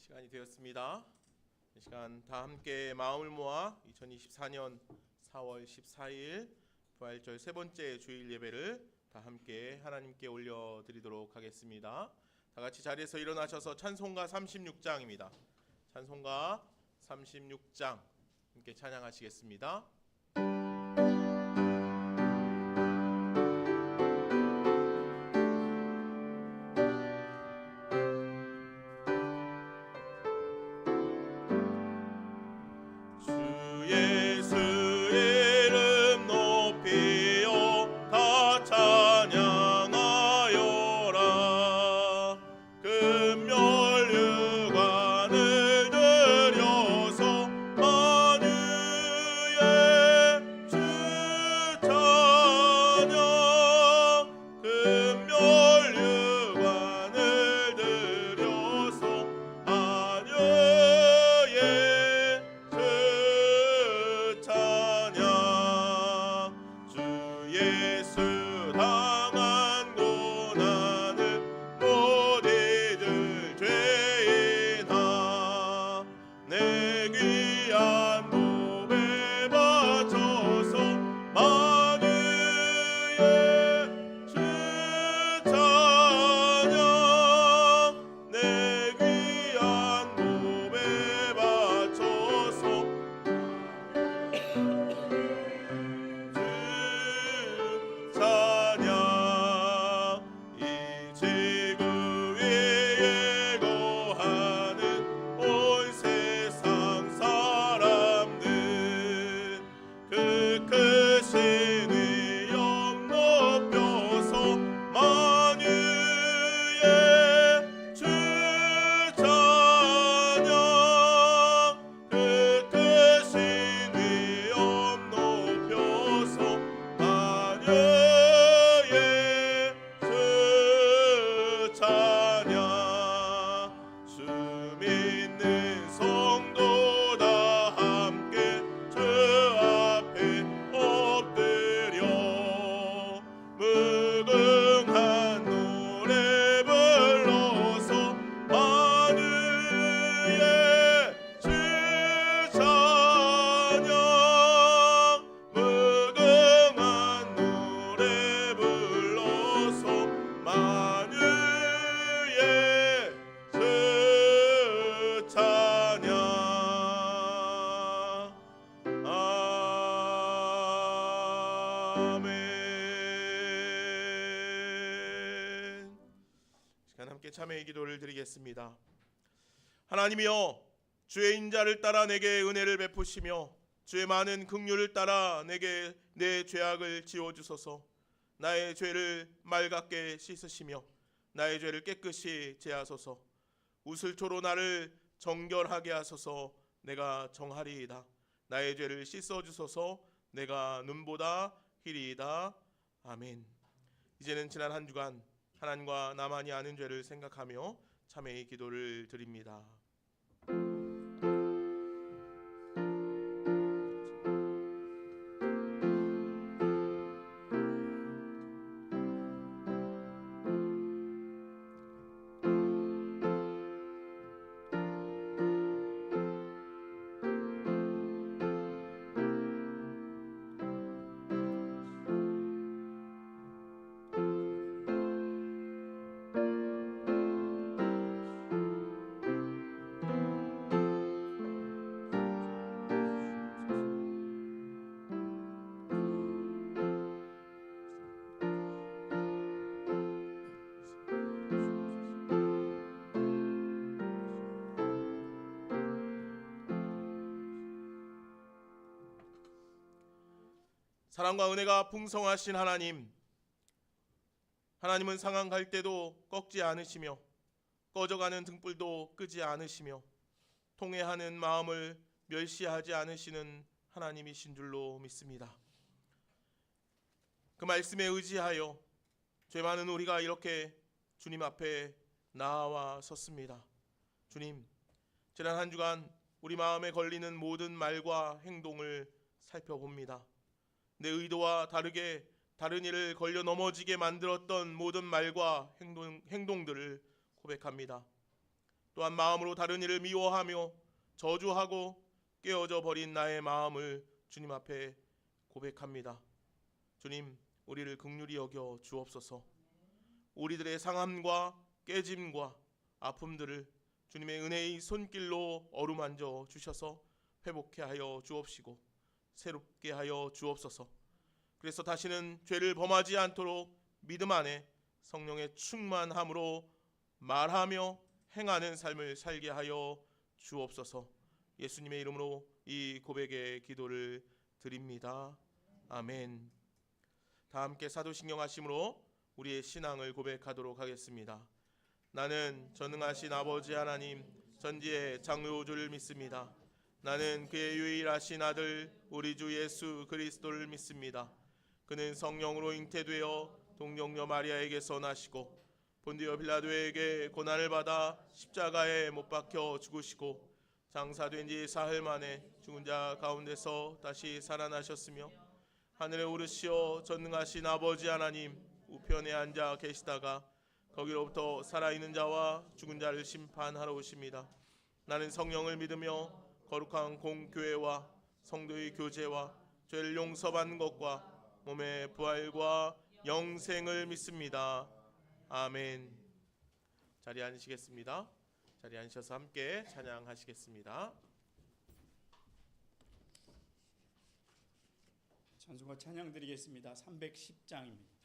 시간이 되었습니다. 이 시간 다 함께 마음을 모아 2024년 4월 14일 부활절 세 번째 주일 예배를 다 함께 하나님께 올려드리도록 하겠습니다. 다 같이 자리에서 일어나셔서 찬송가 36장입니다. 찬송가 36장 함께 찬양하시겠습니다. 참회의 기도를 드리겠습니다. 하나님이여, 주의 인자를 따라 내게 은혜를 베푸시며 주의 많은 긍휼을 따라 내게 내 죄악을 지워주소서. 나의 죄를 맑게 씻으시며 나의 죄를 깨끗이 제하소서. 우슬초로 나를 정결하게 하소서. 내가 정하리이다. 나의 죄를 씻어주소서. 내가 눈보다 희리이다. 아멘. 이제는 지난 한 주간 하나님과 나만이 아는 죄를 생각하며 참회의 기도를 드립니다. 사랑과 은혜가 풍성하신 하나님, 하나님은 상한 갈대도 꺾지 않으시며 꺼져가는 등불도 끄지 않으시며 통회하는 마음을 멸시하지 않으시는 하나님이신 줄로 믿습니다. 그 말씀에 의지하여 죄 많은 우리가 이렇게 주님 앞에 나와 섰습니다. 주님, 지난 한 주간 우리 마음에 걸리는 모든 말과 행동을 살펴봅니다. 내 의도와 다르게 다른 일을 걸려 넘어지게 만들었던 모든 말과 행동들을 고백합니다. 또한 마음으로 다른 이를 미워하며 저주하고 깨어져 버린 나의 마음을 주님 앞에 고백합니다. 주님, 우리를 긍휼히 여겨 주옵소서. 우리들의 상함과 깨짐과 아픔들을 주님의 은혜의 손길로 어루만져 주셔서 회복케 하여 주옵시고 새롭게 하여 주옵소서. 그래서 다시는 죄를 범하지 않도록 믿음 안에 성령의 충만함으로 말하며 행하는 삶을 살게 하여 주옵소서. 예수님의 이름으로 이 고백의 기도를 드립니다. 아멘. 다 함께 사도신경 하심으로 우리의 신앙을 고백하도록 하겠습니다. 나는 전능하신 아버지 하나님 전지의 창조주를 믿습니다. 나는 그의 유일하신 아들 우리 주 예수 그리스도를 믿습니다. 그는 성령으로 잉태되어 동정녀 마리아에게서 나시고 본디오 빌라도에게 고난을 받아 십자가에 못 박혀 죽으시고 장사된 지 사흘 만에 죽은 자 가운데서 다시 살아나셨으며 하늘에 오르시어 전능하신 아버지 하나님 우편에 앉아 계시다가 거기로부터 살아있는 자와 죽은 자를 심판하러 오십니다. 나는 성령을 믿으며 거룩한 공교회와 성도의 교제와 죄를 용서받는 것과 몸의 부활과 영생을 믿습니다. 아멘. 자리에 앉으시겠습니다. 자리에 앉으셔서 함께 찬양하시겠습니다. 찬송과 찬양 드리겠습니다. 310장입니다.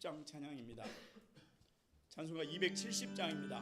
장 찬양입니다. 찬송가 270장입니다.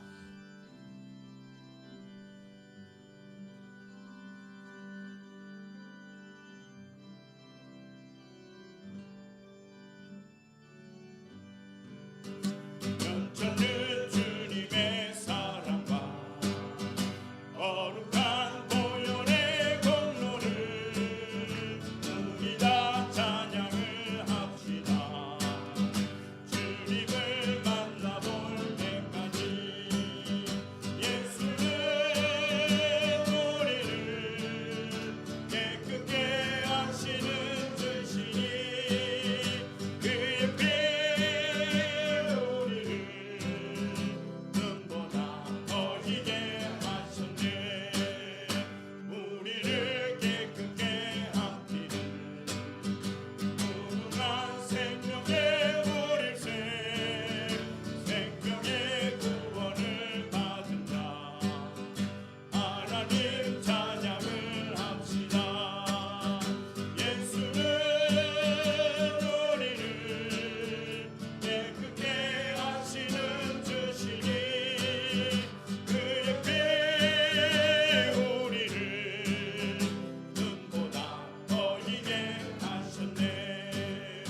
하나님 찬양을 합시다. 예수는 우리를 깨끗게 하시는 주시니 그의 피 우리를 눈보다 더 희게 하셨네.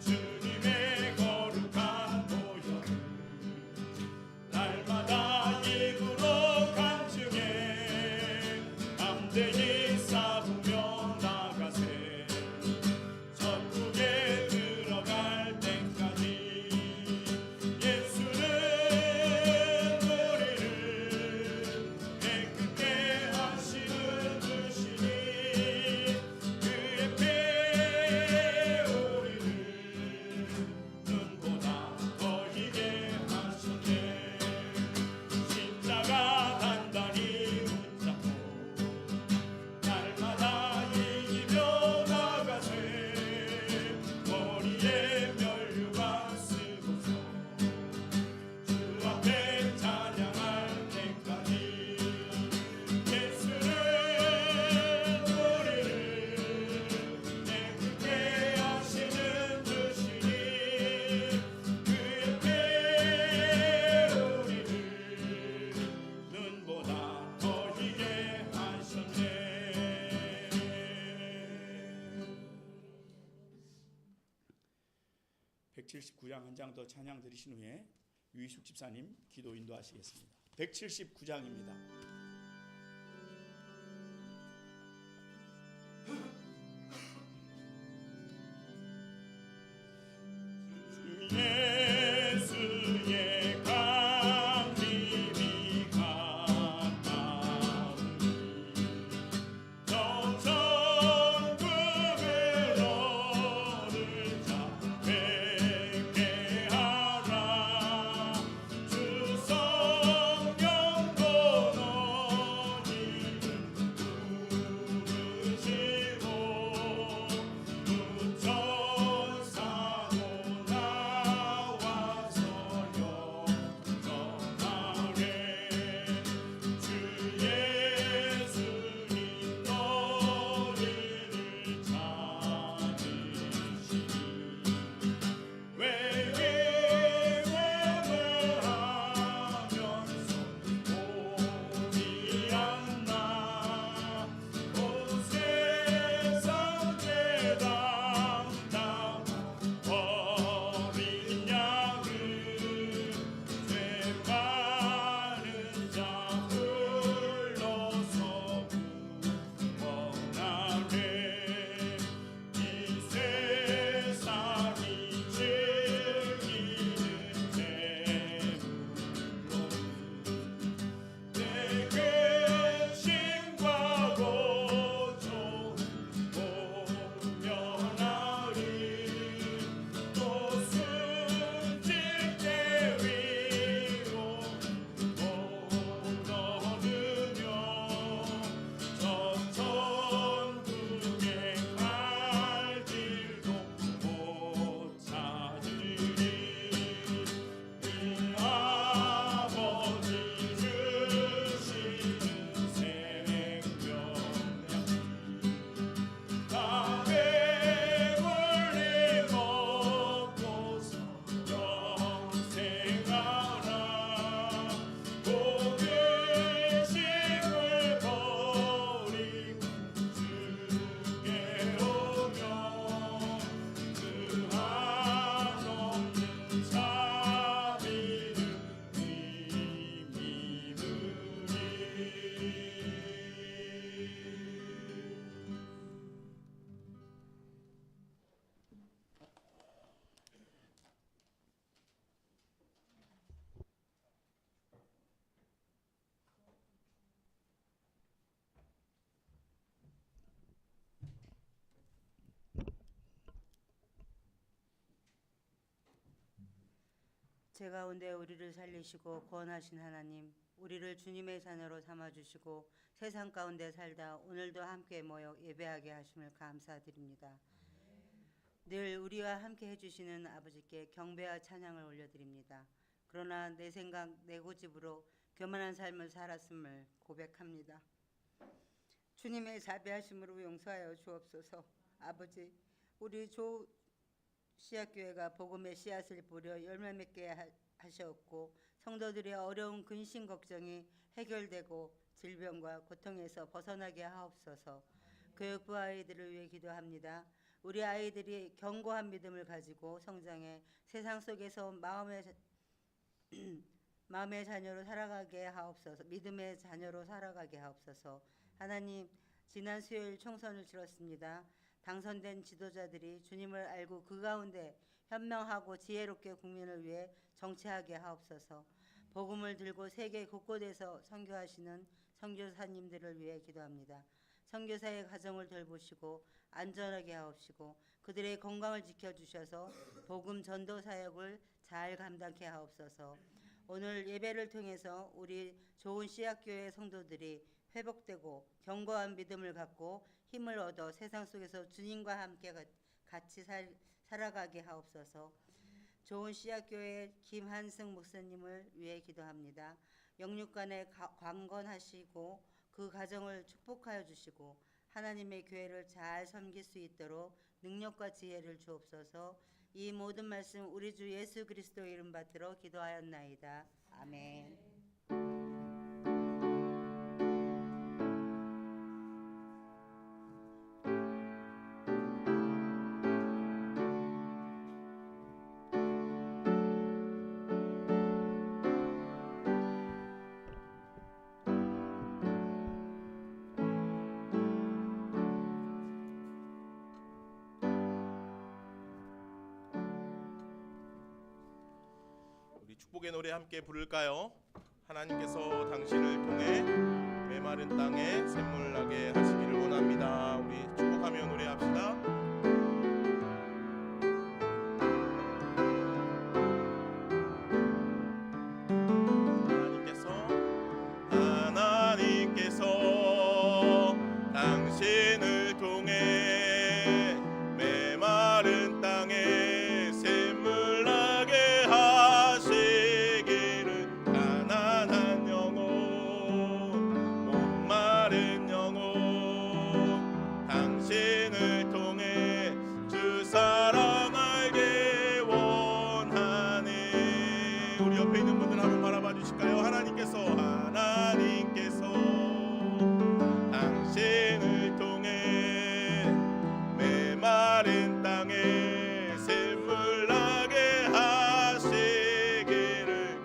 주님의 거룩한 보혈 날마다 입으로 간증해 담대히 싸우며 나가세. 천국에 들어갈 때까지 예수는 우리를 깨끗게 하시는 주시니 그의 피 우리를 눈보다 더 희게 하셨네. 십자가 단단히 붙잡고 날마다 이기며 나가세. 머리에 면류관 쓰고서 주 앞에 찬양할 때까지 예수는 우리를 깨끗게 하시는 주시니 그의 피 우리를 눈보다 더 희게 하셨네. 179장 한 장 더 찬양 드리신 후에 유희숙 집사님 기도 인도하시겠습니다. 179장입니다. 예수의 강림이 가까우니 저 천국을 얻을 자 뵙게 하라. 주 성령도 너희를 부르시고 부천사도 나와서 영접하네. 주 예수님 너희를 찾으시니 외기움을 하면서 오지 않나. 온 세상 죄 담당한 어린 양을 죄 많은 자 불러서 구원하네. 이 세상이 즐기는 재물로 내 근심과 고통 모면하리. 또 숨질 때 위로 못 얻으며 저 천국에 갈 길도 못 찾으리. 이 아버지 주시는 생명粮 다 배불리 먹고서 영생하라. 호기심을 버리고 주께 오며 그 한없는 자비를 제 가운데 우리를 살리시고 구원하신 하나님, 우리를 주님의 자녀로 삼아주시고 세상 가운데 살다 오늘도 함께 모여 예배하게 하심을 감사드립니다. 늘 우리와 함께 해주시는 아버지께 경배와 찬양을 올려드립니다. 그러나 내 생각, 내 고집으로 교만한 삶을 살았음을 고백합니다. 주님의 자비하심으로 용서하여 주옵소서. 아버지, 우리 조 씨앗교회가 복음의 씨앗을 뿌려 열매 맺게 하셨고 성도들의 어려운 근심 걱정이 해결되고 질병과 고통에서 벗어나게 하옵소서. 교육부 아이들을 위해 기도합니다. 우리 아이들이 견고한 믿음을 가지고 성장해 세상 속에서 마음의 자녀로 살아가게 하옵소서. 믿음의 자녀로 살아가게 하옵소서. 하나님, 지난 수요일 총선을 치렀습니다. 당선된 지도자들이 주님을 알고 그 가운데 현명하고 지혜롭게 국민을 위해 정치하게 하옵소서. 복음을 들고 세계 곳곳에서 선교하시는 선교사님들을 위해 기도합니다. 선교사의 가정을 돌보시고 안전하게 하옵시고 그들의 건강을 지켜주셔서 복음 전도 사역을 잘 감당케 하옵소서. 오늘 예배를 통해서 우리 좋은 씨앗교회 성도들이 회복되고 견고한 믿음을 갖고 힘을 얻어 세상 속에서 주님과 함께 같이 살아가게 하옵소서. 좋은 씨앗교회 김한승 목사님을 위해 기도합니다. 영육간에 강건하시고 그 가정을 축복하여 주시고 하나님의 교회를 잘 섬길 수 있도록 능력과 지혜를 주옵소서. 이 모든 말씀 우리 주 예수 그리스도 이름 받들어 기도하였나이다. 아멘. 축복의 노래 함께 부를까요? 하나님께서 당신을 통해 메마른 땅에 샘물 나게 하시기를 원합니다. 우리 축복하며 노래합시다. 하나님께서 당신을 통해 메마른 땅에 샘물 나게 하시기를 가난한 영혼 목마른 영혼 당신을 통해 주 사랑 알게 원하네. 우리 옆에 있는 분들 한번 바라봐 주실까요? 하나님께서 당신을 통해 메마른 땅에 샘물 나게 하시기를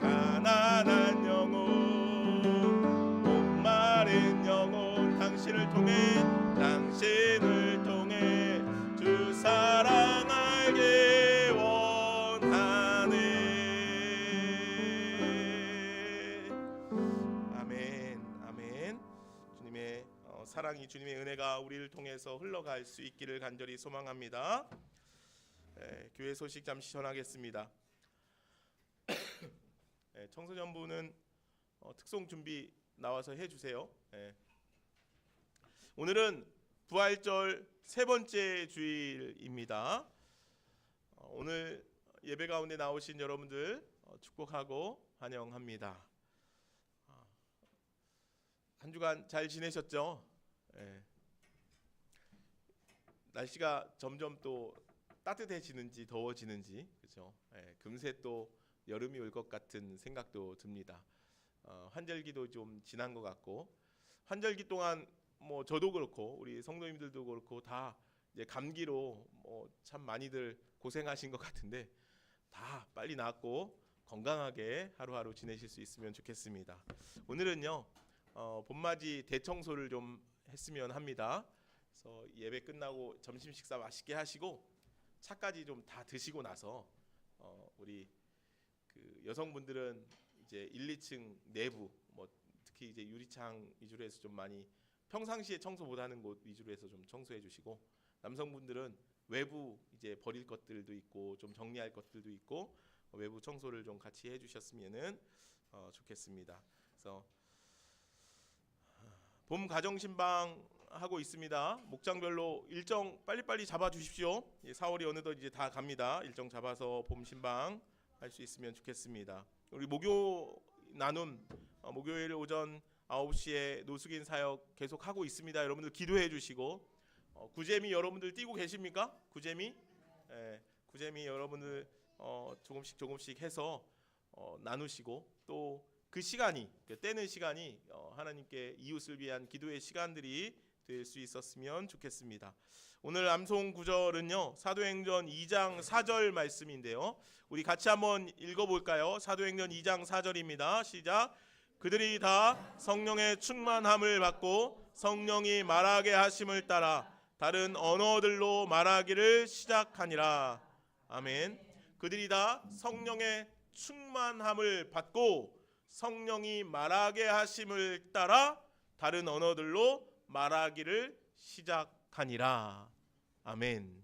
가난한 영혼 목마른 영혼 당신을 통해 주 사랑 알게 원하네. 아멘. 아멘. 주님의 사랑이 주님의 은혜가 우리를 통해서 흘러갈 수 있기를 간절히 소망합니다. 교회 소식 잠시 전하겠습니다. 청소년부는 특송 준비 나와서 해주세요. 오늘은 부활절 세 번째 주일입니다. 오늘 예배 가운데 나오신 여러분들 축복하고 환영합니다. 한 주간 잘 지내셨죠? 날씨가 점점 또 따뜻해지는지 더워지는지 그렇죠? 금세 또 여름이 올 것 같은 생각도 듭니다. 환절기도 좀 지난 것 같고 환절기 동안 뭐 저도 그렇고 우리 성도님들도 그렇고 다 이제 감기로 참 많이들 고생하신 것 같은데 다 빨리 낫고 건강하게 하루하루 지내실 수 있으면 좋겠습니다. 오늘은요 봄맞이 대청소를 좀 했으면 합니다. 그래서 예배 끝나고 점심 식사 맛있게 하시고 차까지 좀 다 드시고 나서 우리 그 여성분들은 이제 1, 2층 내부 뭐 특히 이제 유리창 위주로 해서 좀 많이 평상시에 청소 못하는 곳 위주로 해서 좀 청소해 주시고 남성분들은 외부 이제 버릴 것들도 있고 좀 정리할 것들도 있고 외부 청소를 좀 같이 해주셨으면은 좋겠습니다. 그래서 봄 가정 신방 하고 있습니다. 목장별로 일정 빨리빨리 잡아 주십시오. 4월이 어느덧 이제 다 갑니다. 일정 잡아서 봄 신방 할 수 있으면 좋겠습니다. 우리 목요 나눔 목요일 오전 9시에 노숙인 사역 계속 하고 있습니다. 여러분들 기도해 주시고 구제미 여러분들 뛰고 계십니까? 구제미? 구제미 여러분들 조금씩 해서 나누시고 또 그 시간이 떼는 시간이 하나님께 이웃을 위한 기도의 시간들이 될 수 있었으면 좋겠습니다. 오늘 암송 구절은요 사도행전 2장 4절 말씀인데요. 우리 같이 한번 읽어볼까요? 사도행전 2장 4절입니다. 시작. 그들이 다 성령의 충만함을 받고 성령이 말하게 하심을 따라 다른 언어들로 말하기를 시작하니라. 아멘. 그들이 다 성령의 충만함을 받고 성령이 말하게 하심을 따라 다른 언어들로 말하기를 시작하니라. 아멘.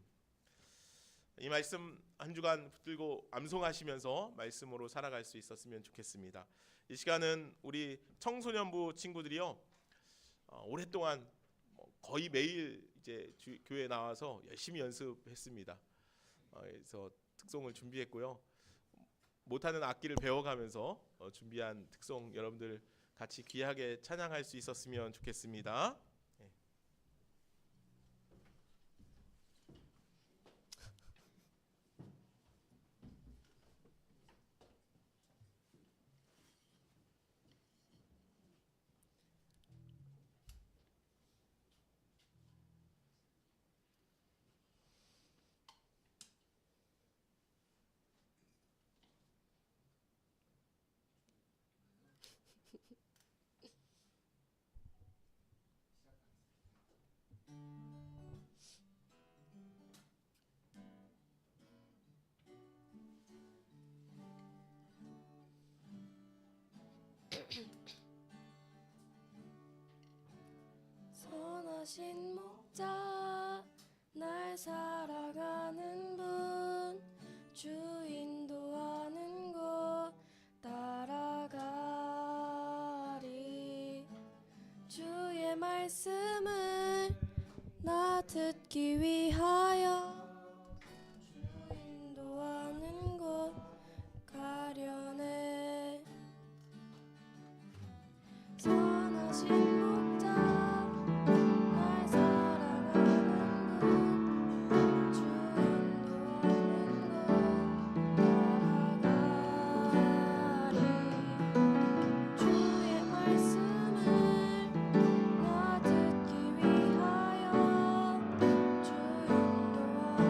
이 말씀 한 주간 붙들고 암송하시면서 말씀으로 살아갈 수 있었으면 좋겠습니다. 이 시간은 우리 청소년부 친구들이요 오랫동안 거의 매일 이제 교회에 나와서 열심히 연습했습니다. 그래서 특송을 준비했고요. 못하는 악기를 배워가면서 준비한 특송 여러분들 같이 귀하게 찬양할 수 있었으면 좋겠습니다. 선하신 목자 날 살아가는 분 주 인도하는 곳 따라가리 주의 말씀을 나 듣기 위하여 주 인도하는 곳 가려네 선하신 목자 날 살아가는 곳 주 인도하는 곳 따라가리 주의 말씀을 나 듣기 위하여 주 인도하는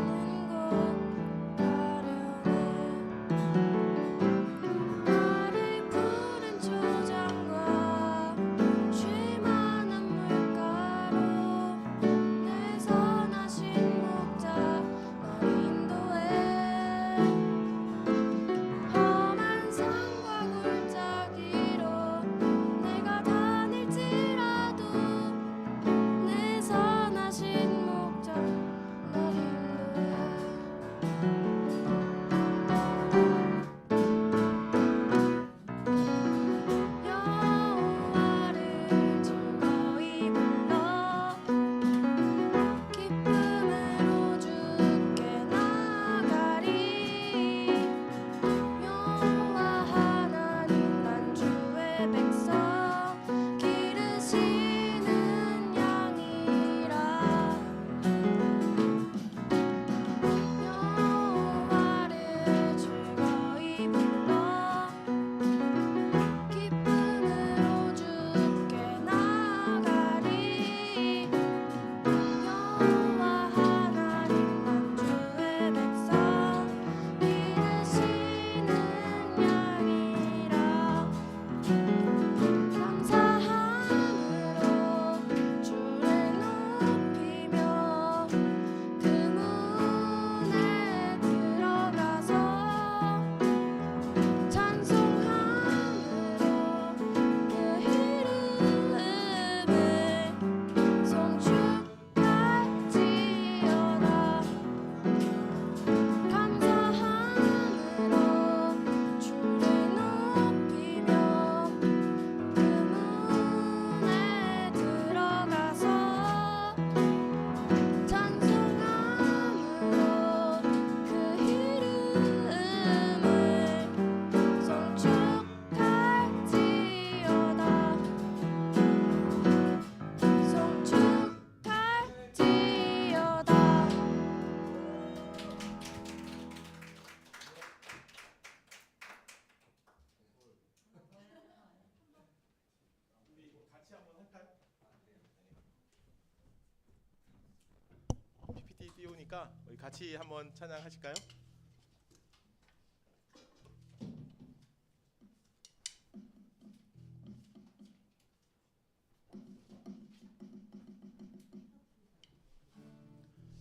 띄우니까 우리 같이 한번 찬양하실까요?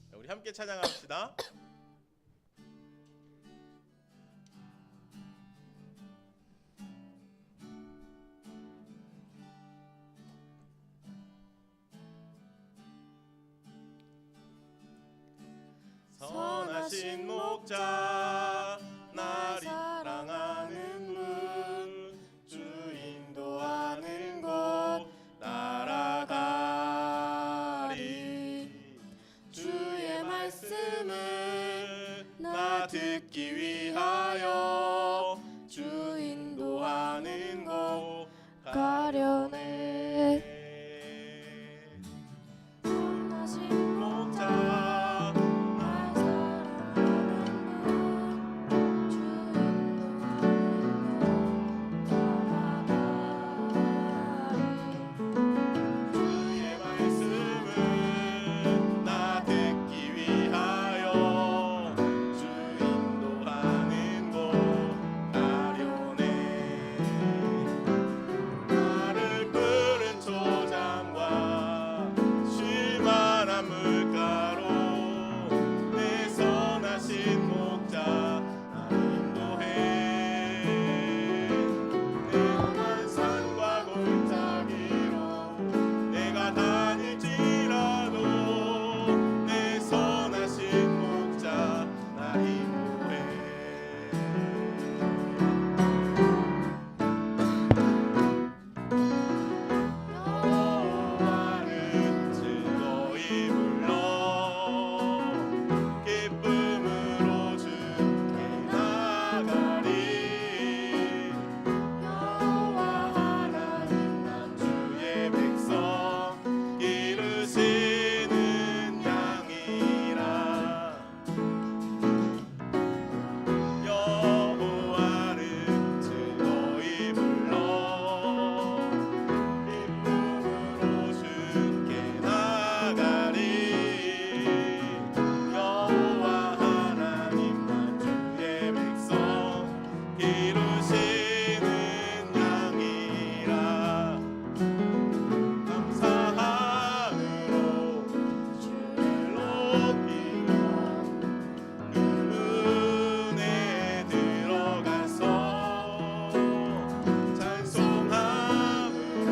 자, 우리 함께 찬양합시다. 선하신 목자 날 사랑하는 분 주 인도하는 곳 따라가리 주의 말씀을 나 듣기 위하여 주 인도하는 곳 가려네 선하신 목자 날 사랑하는 분 주 인도하는 곳 주의 말씀을 나 듣기 위하여 주 인도하는 곳 가려네 나를 푸른 초장과 쉴만한 물가로 내 선하신 목자 나 인도해 내가 산과 골짜기로 내가 다닐지라도 내 선하신 목자 나 인도해 여호와를 즐거이 불러 기쁨으로 주께 나가리 여호와 하나님 난 주의 백성 기르시는 양이라 여호와를 즐거이 불러 기쁨으로 주께 나가리 여호와 하나님 난 주의 백성 기르시는 양이라 감사함으로 주를 높이며 그 은혜에 들어가서 찬송함으로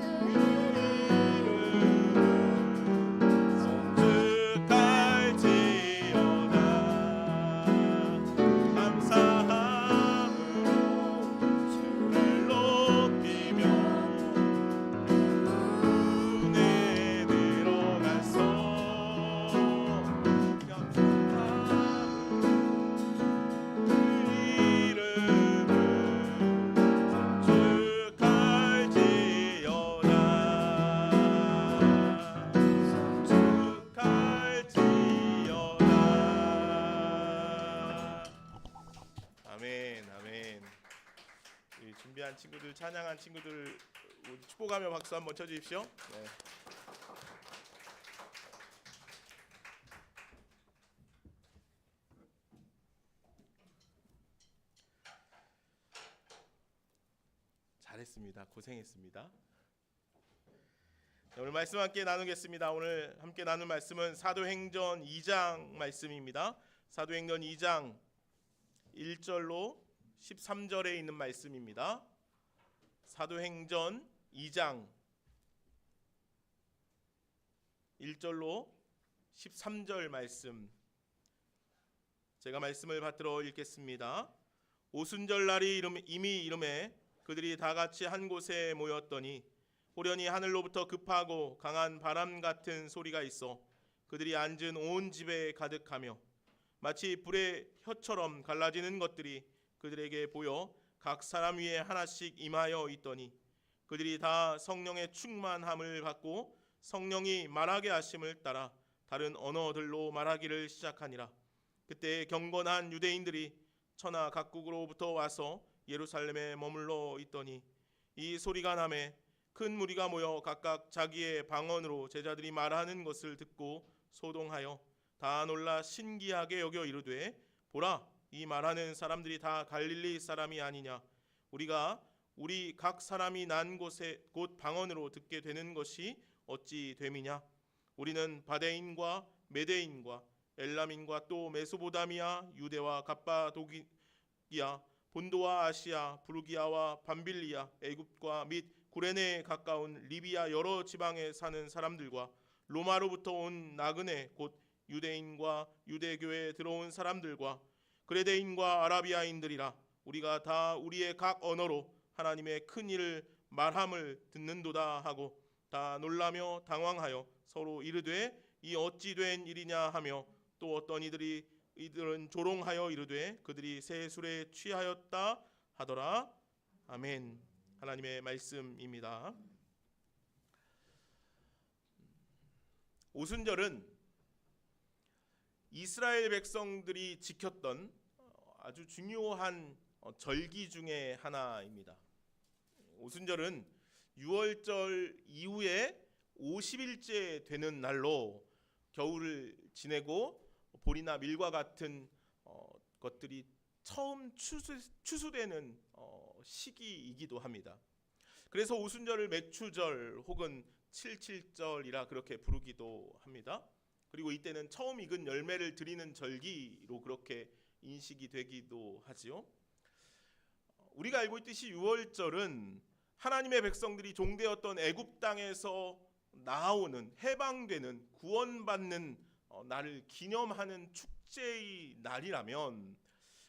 그 이름을 송축할지어다 감사함으로 주를 높이며 은혜에 들어가서 아멘, 아멘. 이 준비한 친구들, 찬양한 친구들 우리 축복하며 박수 한번 쳐주십시오. 네. 잘했습니다. 고생했습니다. 네, 오늘 말씀 함께 나누겠습니다. 오늘 함께 나눌 말씀은 사도행전 2장 말씀입니다. 사도행전 2장 1절로 13절에 있는 말씀입니다. 사도행전 2장 1절로 13절 말씀 제가 말씀을 받들어 읽겠습니다. 오순절 날이 이미 이름에 그들이 다 같이 한 곳에 모였더니 호련히 하늘로부터 급하고 강한 바람 같은 소리가 있어 그들이 앉은 온 집에 가득하며 마치 불의 혀처럼 갈라지는 것들이 그들에게 보여 각 사람 위에 하나씩 임하여 있더니 그들이 다 성령의 충만함을 받고 성령이 말하게 하심을 따라 다른 언어들로 말하기를 시작하니라. 그때 경건한 유대인들이 천하 각국으로부터 와서 예루살렘에 머물러 있더니 이 소리가 나매 큰 무리가 모여 각각 자기의 방언으로 제자들이 말하는 것을 듣고 소동하여 다 놀라 신기하게 여겨 이르되 보라 이 말하는 사람들이 다 갈릴리 사람이 아니냐 우리가 우리 각 사람이 난 곳에 곧 방언으로 듣게 되는 것이 어찌 됨이냐 우리는 바데인과 메데인과 엘람인과 또 메소보다미아 유대와 갑바도기야 본도와 아시아 부르기아와 밤빌리아 애굽과 및 구레네에 가까운 리비아 여러 지방에 사는 사람들과 로마로부터 온 나그네 곧 유대인과 유대교에 들어온 사람들과 그레데인과 아라비아인들이라 우리가 다 우리의 각 언어로 하나님의 큰 일을 말함을 듣는도다 하고 다 놀라며 당황하여 서로 이르되 이 어찌 된 일이냐 하며 또 어떤 이들은 조롱하여 이르되 그들이 새 술에 취하였다 하더라. 아멘. 하나님의 말씀입니다. 오순절은 이스라엘 백성들이 지켰던 아주 중요한 절기 중에 하나입니다. 오순절은 유월절 이후에 50일째 되는 날로 겨울을 지내고 보리나 밀과 같은 것들이 처음 추수되는 시기이기도 합니다. 그래서 오순절을 맥추절 혹은 칠칠절이라 그렇게 부르기도 합니다. 그리고 이때는 처음 익은 열매를 드리는 절기로 그렇게 인식이 되기도 하지요. 우리가 알고 있듯이 유월절은 하나님의 백성들이 종되었던 애굽 땅에서 나오는 해방되는 구원받는 날을 기념하는 축제의 날이라면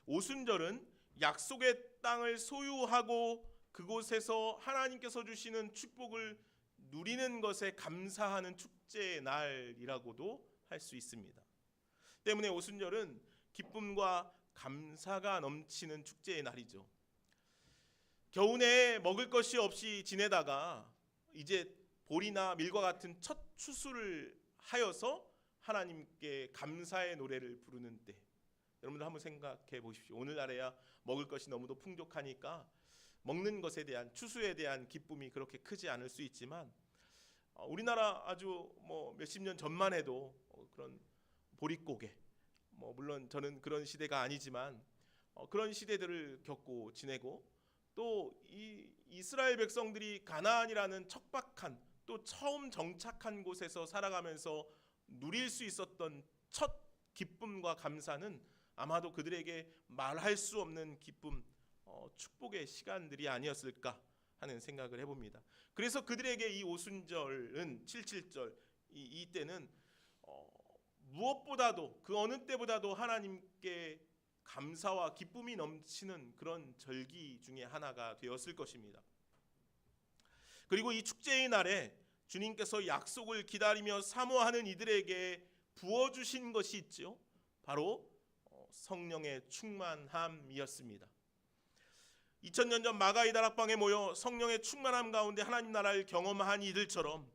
오순절은 약속의 땅을 소유하고 그곳에서 하나님께서 주시는 축복을 누리는 것에 감사하는 축제의 날이라고도 할 수 있습니다. 때문에 오순절은 기쁨과 감사가 넘치는 축제의 날이죠. 겨우내 먹을 것이 없이 지내다가 이제 보리나 밀과 같은 첫 추수를 하여서 하나님께 감사의 노래를 부르는 때, 여러분들 한번 생각해 보십시오. 오늘날에야 먹을 것이 너무도 풍족하니까 먹는 것에 대한 추수에 대한 기쁨이 그렇게 크지 않을 수 있지만 우리나라 아주 몇십 년 전만 해도 그런 보릿고개, 물론 저는 그런 시대가 아니지만 그런 시대들을 겪고 지내고 또 이 이스라엘 백성들이 가나안이라는 척박한 또 처음 정착한 곳에서 살아가면서 누릴 수 있었던 첫 기쁨과 감사는 아마도 그들에게 말할 수 없는 기쁨, 축복의 시간들이 아니었을까 하는 생각을 해봅니다. 그래서 그들에게 이 오순절은 칠칠절 이때는 무엇보다도 그 어느 때보다도 하나님께 감사와 기쁨이 넘치는 그런 절기 중에 하나가 되었을 것입니다. 그리고 이 축제의 날에 주님께서 약속을 기다리며 사모하는 이들에게 부어주신 것이 있죠. 바로 성령의 충만함이었습니다. 2000년 전 마가이 다락방에 모여 성령의 충만함 가운데 하나님 나라를 경험한 이들처럼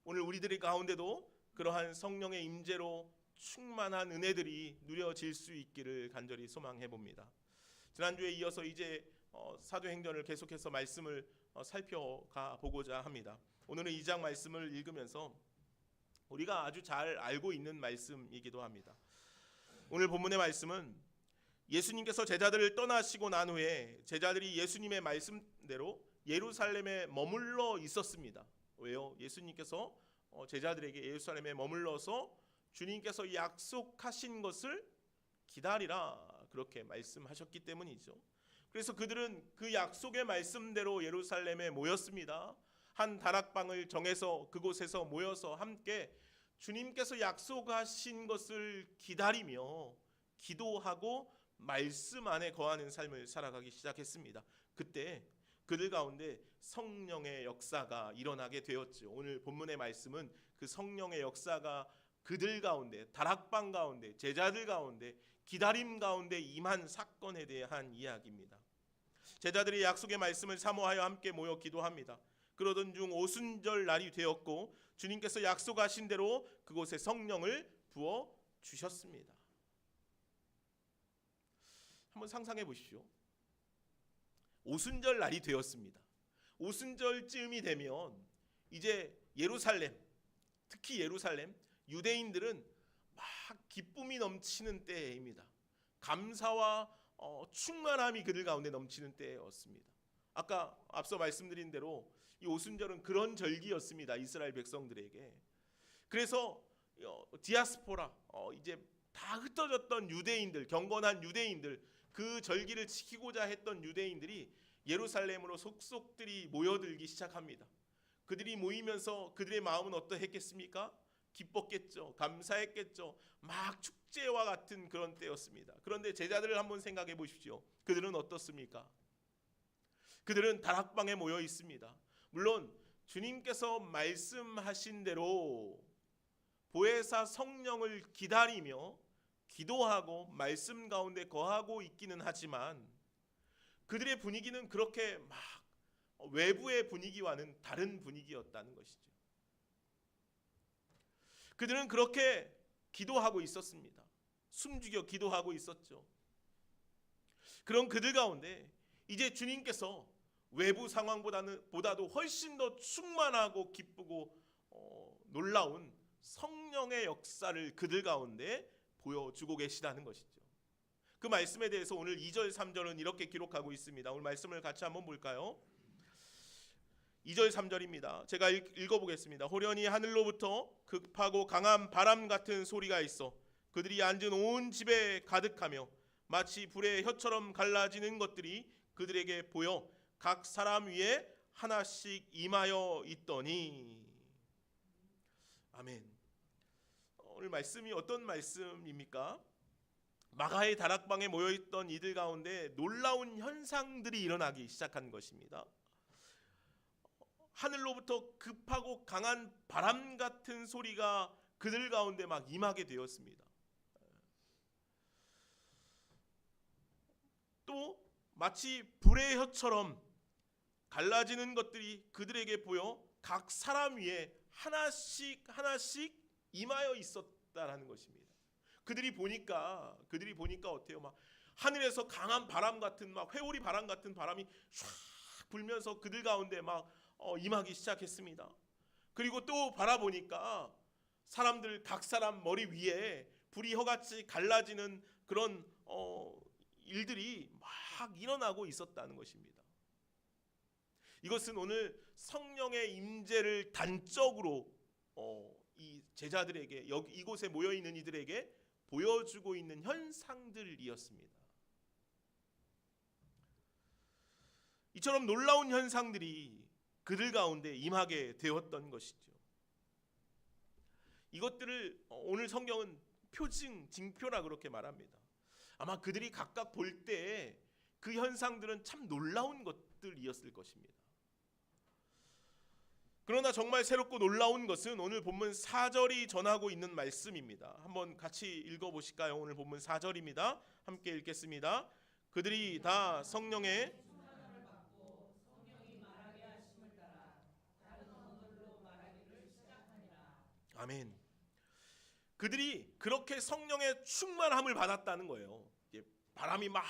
오늘 우리들의 가운데도 그러한 성령의 임재로 충만한 은혜들이 누려질 수 있기를 간절히 소망해 봅니다. 지난주에 이어서 이제 사도행전을 계속해서 말씀을 살펴가 보고자 합니다. 오늘은 2장 말씀을 읽으면서 우리가 아주 잘 알고 있는 말씀이기도 합니다. 오늘 본문의 말씀은 예수님께서 제자들을 떠나시고 난 후에 제자들이 예수님의 말씀대로 예루살렘에 머물러 있었습니다. 왜요? 예수님께서 제자들에게 예루살렘에 머물러서 주님께서 약속하신 것을 기다리라 그렇게 말씀하셨기 때문이죠. 그래서 그들은 그 약속의 말씀대로 예루살렘에 모였습니다. 한 다락방을 정해서 그곳에서 모여서 함께 주님께서 약속하신 것을 기다리며 기도하고 말씀 안에 거하는 삶을 살아가기 시작했습니다. 그때 그들 가운데 성령의 역사가 일어나게 되었죠. 오늘 본문의 말씀은 그 성령의 역사가 그들 가운데, 다락방 가운데, 제자들 가운데, 기다림 가운데 임한 사건에 대한 이야기입니다. 제자들이 약속의 말씀을 사모하여 함께 모여 기도합니다. 그러던 중 오순절 날이 되었고 주님께서 약속하신 대로 그곳에 성령을 부어 주셨습니다. 한번 상상해 보십시오. 오순절 날이 되었습니다. 오순절쯤이 되면 이제 예루살렘, 특히 예루살렘 유대인들은 막 기쁨이 넘치는 때입니다. 감사와 충만함이 그들 가운데 넘치는 때였습니다. 아까 앞서 말씀드린 대로 이 오순절은 그런 절기였습니다. 이스라엘 백성들에게. 그래서 디아스포라 이제 다 흩어졌던 유대인들, 경건한 유대인들, 그 절기를 지키고자 했던 유대인들이 예루살렘으로 속속들이 모여들기 시작합니다. 그들이 모이면서 그들의 마음은 어떠했겠습니까? 기뻤겠죠. 감사했겠죠. 막 축제와 같은 그런 때였습니다. 그런데 제자들을 한번 생각해 보십시오. 그들은 어떻습니까? 그들은 다락방에 모여 있습니다. 물론 주님께서 말씀하신 대로 보혜사 성령을 기다리며 기도하고 말씀 가운데 거하고 있기는 하지만 그들의 분위기는 그렇게 막 외부의 분위기와는 다른 분위기였다는 것이죠. 그들은 그렇게 기도하고 있었습니다. 숨죽여 기도하고 있었죠. 그런 그들 가운데 이제 주님께서 외부 상황보다도 훨씬 더 충만하고 기쁘고 놀라운 성령의 역사를 그들 가운데 보여주고 계시다는 것이죠. 그 말씀에 대해서 오늘 2절 3절은 이렇게 기록하고 있습니다. 오늘 말씀을 같이 한번 볼까요? 2절 3절입니다. 제가 읽어보겠습니다. 호련히 하늘로부터 급하고 강한 바람 같은 소리가 있어 그들이 앉은 온 집에 가득하며 마치 불의 혀처럼 갈라지는 것들이 그들에게 보여 각 사람 위에 하나씩 임하여 있더니. 아멘. 오늘 말씀이 어떤 말씀입니까? 마가의 다락방에 모여있던 이들 가운데 놀라운 현상들이 일어나기 시작한 것입니다. 하늘로부터 급하고 강한 바람 같은 소리가 그들 가운데 막 임하게 되었습니다. 또 마치 불의 혀처럼 갈라지는 것들이 그들에게 보여 각 사람 위에 하나씩 임하여 있었다라는 것입니다. 그들이 보니까 어때요? 막 하늘에서 강한 바람 같은 막 회오리 바람 같은 바람이 쫙 불면서 그들 가운데 막 임하기 시작했습니다. 그리고 또 바라보니까 사람들 각 사람 머리 위에 불이 혀같이 갈라지는 그런 일들이 막 일어나고 있었다는 것입니다. 이것은 오늘 성령의 임재를 단적으로 이 제자들에게 이곳에 모여 있는 이들에게 보여주고 있는 현상들이었습니다. 이처럼 놀라운 현상들이 그들 가운데 임하게 되었던 것이죠. 이것들을 오늘 성경은 표징, 징표라 그렇게 말합니다. 아마 그들이 각각 볼 때 그 현상들은 참 놀라운 것들이었을 것입니다. 그러나 정말 새롭고 놀라운 것은 오늘 본문 4절이 전하고 있는 말씀입니다. 한번 같이 읽어보실까요? 오늘 본문 4절입니다. 함께 읽겠습니다. 그들이 다 성령의 아멘. 그들이 그렇게 성령의 충만함을 받았다는 거예요. 바람이 막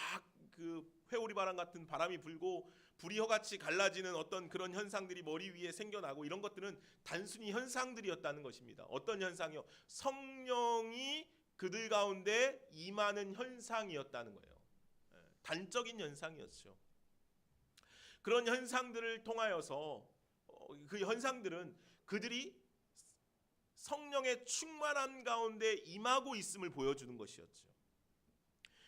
그 회오리 바람 같은 바람이 불고 불이 혀같이 갈라지는 어떤 그런 현상들이 머리 위에 생겨나고 이런 것들은 단순히 현상들이었다는 것입니다. 어떤 현상이요? 성령이 그들 가운데 임하는 현상이었다는 거예요. 단적인 현상이었죠. 그런 현상들을 통하여서 그 현상들은 그들이 성령의 충만함 가운데 임하고 있음을 보여주는 것이었죠.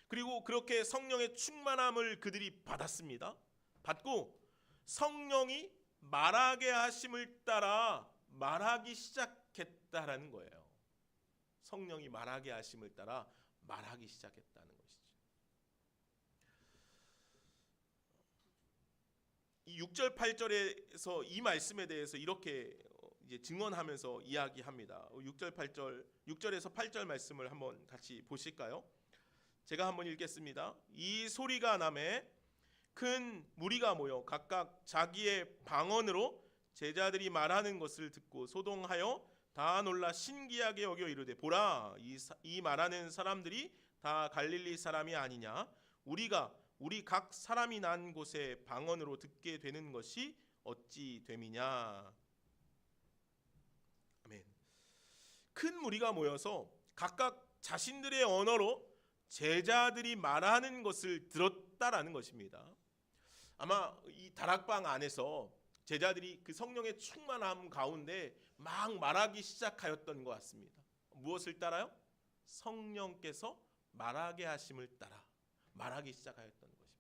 그리고 그렇게 성령의 충만함을 그들이 받았습니다. 받고 성령이 말하게 하심을 따라 말하기 시작했다라는 거예요. 성령이 말하게 하심을 따라 말하기 시작했다는 것이죠. 이 6절 8절에서 이 말씀에 대해서 이렇게 이제 증언하면서 이야기합니다. 6절에서 8절 말씀을 한번 같이 보실까요? 제가 한번 읽겠습니다. 이 소리가 나매 큰 무리가 모여 각각 자기의 방언으로 제자들이 말하는 것을 듣고 소동하여 다 놀라 신기하게 여겨 이르되 보라 이 말하는 사람들이 다 갈릴리 사람이 아니냐 우리 각 사람이 난 곳에 방언으로 듣게 되는 것이 어찌 됨이냐. 아멘. 큰 무리가 모여서 각각 자신들의 언어로 제자들이 말하는 것을 들었다라는 것입니다. 아마 이 다락방 안에서 제자들이 그 성령의 충만함 가운데 막 말하기 시작하였던 것 같습니다. 무엇을 따라요? 성령께서 말하게 하심을 따라 말하기 시작하였던 것입니다.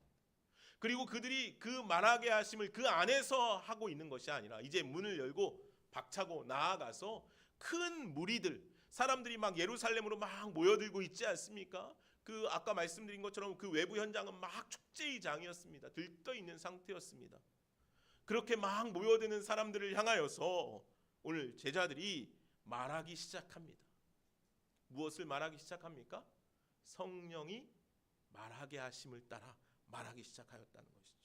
그리고 그들이 그 말하게 하심을 그 안에서 하고 있는 것이 아니라 이제 문을 열고 박차고 나아가서 큰 무리들, 사람들이 막 예루살렘으로 막 모여들고 있지 않습니까? 그 아까 말씀드린 것처럼 그 외부 현장은 막 축제의 장이었습니다. 들떠 있는 상태였습니다. 그렇게 막 모여드는 사람들을 향하여서 오늘 제자들이 말하기 시작합니다. 무엇을 말하기 시작합니까? 성령이 말하게 하심을 따라 말하기 시작하였다는 것이죠.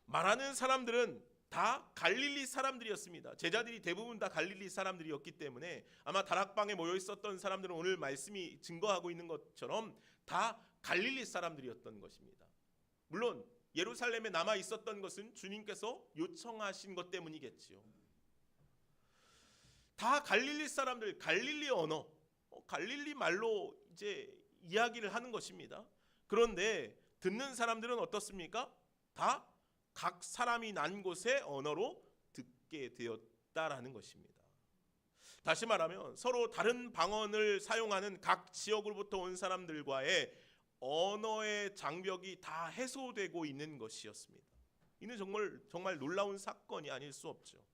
말하는 사람들은 다 갈릴리 사람들이었습니다. 제자들이 대부분 다 갈릴리 사람들이었기 때문에 아마 다락방에 모여 있었던 사람들은 오늘 말씀이 증거하고 있는 것처럼 다 갈릴리 사람들이었던 것입니다. 물론 예루살렘에 남아 있었던 것은 주님께서 요청하신 것 때문이겠지요. 다 갈릴리 사람들, 갈릴리 언어, 갈릴리 말로 이제 이야기를 하는 것입니다. 그런데 듣는 사람들은 어떻습니까? 다 각 사람이 난 곳의 언어로 듣게 되었다라는 것입니다. 다시 말하면 서로 다른 방언을 사용하는 각 지역으로부터 온 사람들과의 언어의 장벽이 다 해소되고 있는 것이었습니다. 이는 정말 놀라운 사건이 아닐 수 없죠.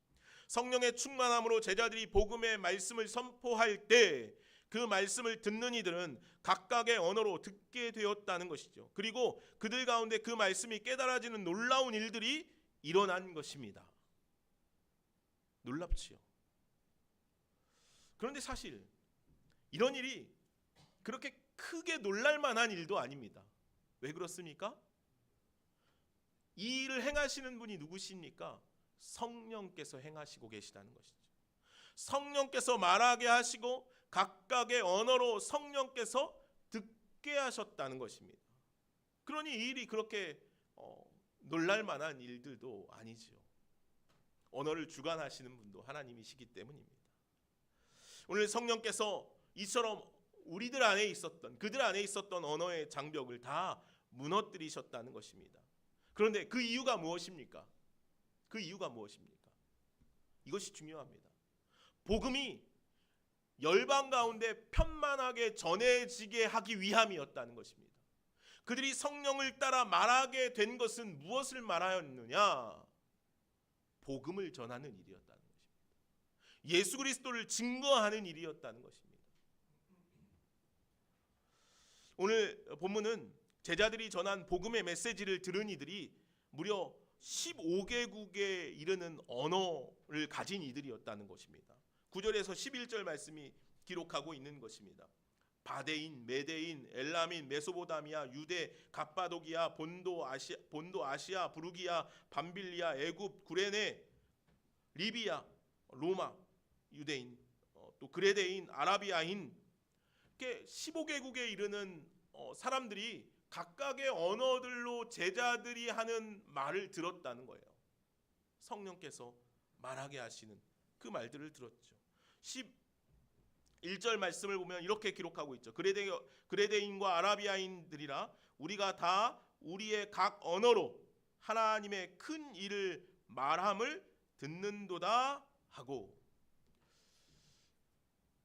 성령의 충만함으로 제자들이 복음의 말씀을 선포할 때 그 말씀을 듣는 이들은 각각의 언어로 듣게 되었다는 것이죠. 그리고 그들 가운데 그 말씀이 깨달아지는 놀라운 일들이 일어난 것입니다. 놀랍지요. 그런데 사실 이런 일이 그렇게 크게 놀랄 만한 일도 아닙니다. 왜 그렇습니까? 이 일을 행하시는 분이 누구십니까? 성령께서 행하시고 계시다는 것이죠. 성령께서 말하게 하시고 각각의 언어로 성령께서 듣게 하셨다는 것입니다. 그러니 이 일이 그렇게 놀랄 만한 일들도 아니지요. 언어를 주관하시는 분도 하나님이시기 때문입니다. 오늘 성령께서 이처럼 우리들 안에 있었던, 그들 안에 있었던 언어의 장벽을 다 무너뜨리셨다는 것입니다. 그런데 그 이유가 무엇입니까? 그 이유가 무엇입니까? 이것이 중요합니다. 복음이 열방 가운데 편만하게 전해지게 하기 위함이었다는 것입니다. 그들이 성령을 따라 말하게 된 것은 무엇을 말하였느냐? 복음을 전하는 일이었다는 것입니다. 예수 그리스도를 증거하는 일이었다는 것입니다. 오늘 본문은 제자들이 전한 복음의 메시지를 들은 이들이 무려 15개국에 이르는 언어를 가진 이들이었다는 것입니다. 9절에서 11절 말씀이 기록하고 있는 것입니다. 바데인, 메데인, 엘람인, 메소보다미아, 유대, 갑바도기아, 본도 아시아, 부르기아, 밤빌리아, 애굽, 구레네, 리비아, 로마, 유대인, 또 그레데인, 아라비아인, 이렇게 15개국에 이르는 사람들이 각각의 언어들로 제자들이 하는 말을 들었다는 거예요. 성령께서 말하게 하시는 그 말들을 들었죠. 11절 말씀을 보면 이렇게 기록하고 있죠. 그레데인과 아라비아인들이라 우리가 다 우리의 각 언어로 하나님의 큰 일을 말함을 듣는도다 하고,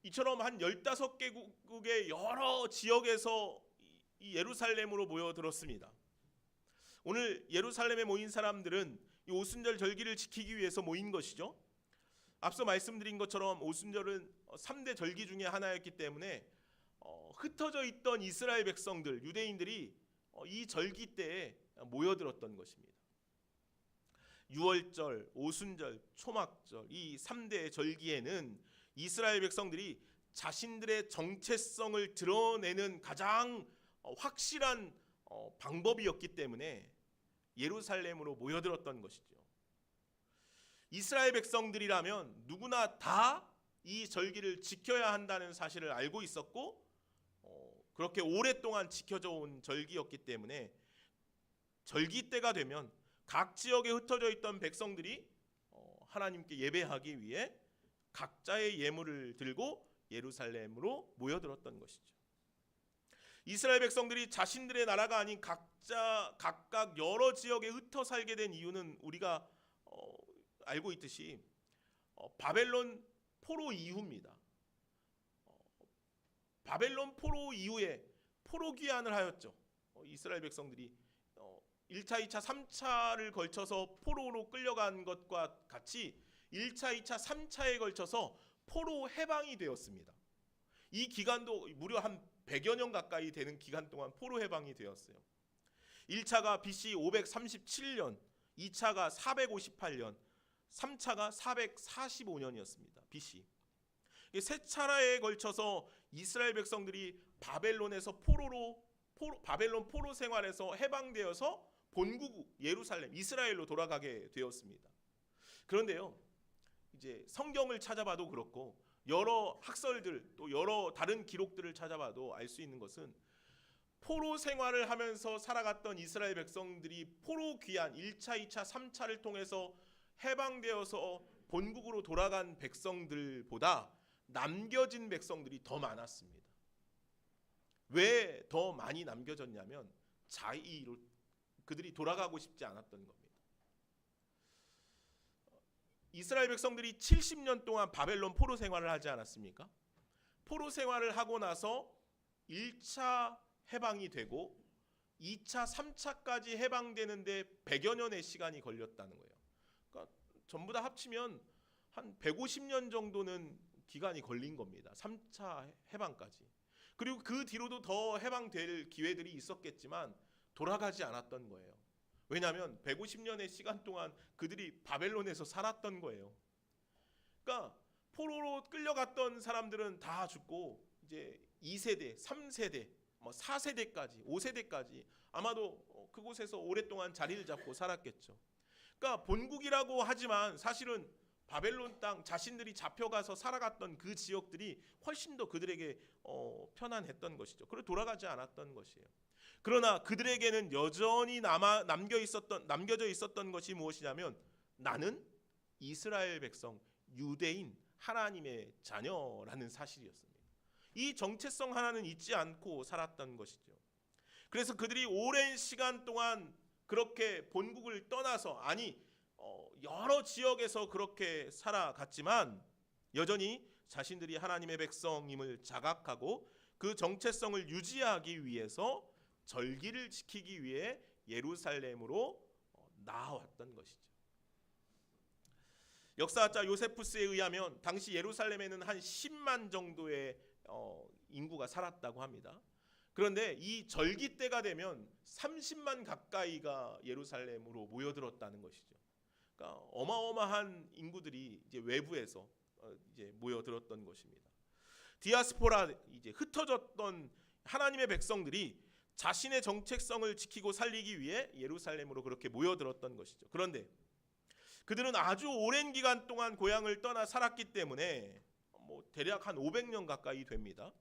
이처럼 한 15개국의 여러 지역에서 이 예루살렘으로 모여들었습니다. 오늘 예루살렘에 모인 사람들은 이 오순절 절기를 지키기 위해서 모인 것이죠. 앞서 말씀드린 것처럼 오순절은 3대 절기 중에 하나였기 때문에 흩어져 있던 이스라엘 백성들, 유대인들이 이 절기 때에 모여들었던 것입니다. 유월절, 오순절, 초막절, 이 3대 절기에는 이스라엘 백성들이 자신들의 정체성을 드러내는 가장 확실한 방법이었기 때문에 예루살렘으로 모여들었던 것이죠. 이스라엘 백성들이라면 누구나 다 이 절기를 지켜야 한다는 사실을 알고 있었고, 그렇게 오랫동안 지켜져 온 절기였기 때문에 절기 때가 되면 각 지역에 흩어져 있던 백성들이 하나님께 예배하기 위해 각자의 예물을 들고 예루살렘으로 모여들었던 것이죠. 이스라엘 백성들이 자신들의 나라가 아닌 각각 여러 지역에 흩어 살게 된 이유는 우리가 알고 있듯이 바벨론 포로 이후입니다. 바벨론 포로 이후에 포로 귀환을 하였죠. 이스라엘 백성들이 1차, 2차, 3차를 걸쳐서 포로로 끌려간 것과 같이 1차, 2차, 3차에 걸쳐서 포로 해방이 되었습니다. 이 기간도 무려 한 100여 년 가까이 되는 기간 동안 포로 해방이 되었어요. 1차가 BC 537년, 2차가 458년, 3차가 445년이었습니다. BC. 세 차례에 걸쳐서 이스라엘 백성들이 바벨론에서 바벨론 포로 생활에서 해방되어서 본국 예루살렘 이스라엘로 돌아가게 되었습니다. 그런데요, 이제 성경을 찾아봐도 그렇고 여러 학설들 또 여러 다른 기록들을 찾아봐도 알 수 있는 것은 포로 생활을 하면서 살아갔던 이스라엘 백성들이 포로 귀환 1차, 2차, 3차를 통해서 해방되어서 본국으로 돌아간 백성들보다 남겨진 백성들이 더 많았습니다. 왜 더 많이 남겨졌냐면 자의로 그들이 돌아가고 싶지 않았던 겁니다. 이스라엘 백성들이 70년 동안 바벨론 포로 생활을 하지 않았습니까? 포로 생활을 하고 나서 1차 해방이 되고 2차, 3차까지 해방되는데 100여 년의 시간이 걸렸다는 거예요. 그러니까 전부 다 합치면 한 150년 정도는 기간이 걸린 겁니다. 3차 해방까지. 그리고 그 뒤로도 더 해방될 기회들이 있었겠지만 돌아가지 않았던 거예요. 왜냐하면 150년의 시간 동안 그들이 바벨론에서 살았던 거예요. 그러니까 포로로 끌려갔던 사람들은 다 죽고 이제 2세대, 3세대, 4세대까지, 5세대까지 아마도 그곳에서 오랫동안 자리를 잡고 살았겠죠. 그러니까 본국이라고 하지만 사실은 바벨론 땅 자신들이 잡혀가서 살아갔던 그 지역들이 훨씬 더 그들에게 편안했던 것이죠. 그래서 돌아가지 않았던 것이에요. 그러나 그들에게는 여전히 남겨져 있었던 것이 무엇이냐면 나는 이스라엘 백성, 유대인, 하나님의 자녀라는 사실이었습니다. 이 정체성 하나는 잊지 않고 살았던 것이죠. 그래서 그들이 오랜 시간 동안 그렇게 본국을 떠나서 여러 지역에서 그렇게 살아갔지만 여전히 자신들이 하나님의 백성임을 자각하고 그 정체성을 유지하기 위해서 절기를 지키기 위해 예루살렘으로 나아왔던 것이죠. 역사학자 요세푸스에 의하면 당시 예루살렘에는 한 10만 정도의 인구가 살았다고 합니다. 그런데 이 절기 때가 되면 30만 가까이가 예루살렘으로 모여들었다는 것이죠. 그러니까 어마어마한 인구들이 이제 외부에서 이제 모여들었던 것입니다. 디아스포라 이제 흩어졌던 하나님의 백성들이 자신의 정체성을 지키고 살리기 위해 예루살렘으로 그렇게 모여들었던 것이죠. 그런데 그들은 아주 오랜 기간 동안 고향을 떠나 살았기 때문에 대략 한 500년 가까이 됩니다.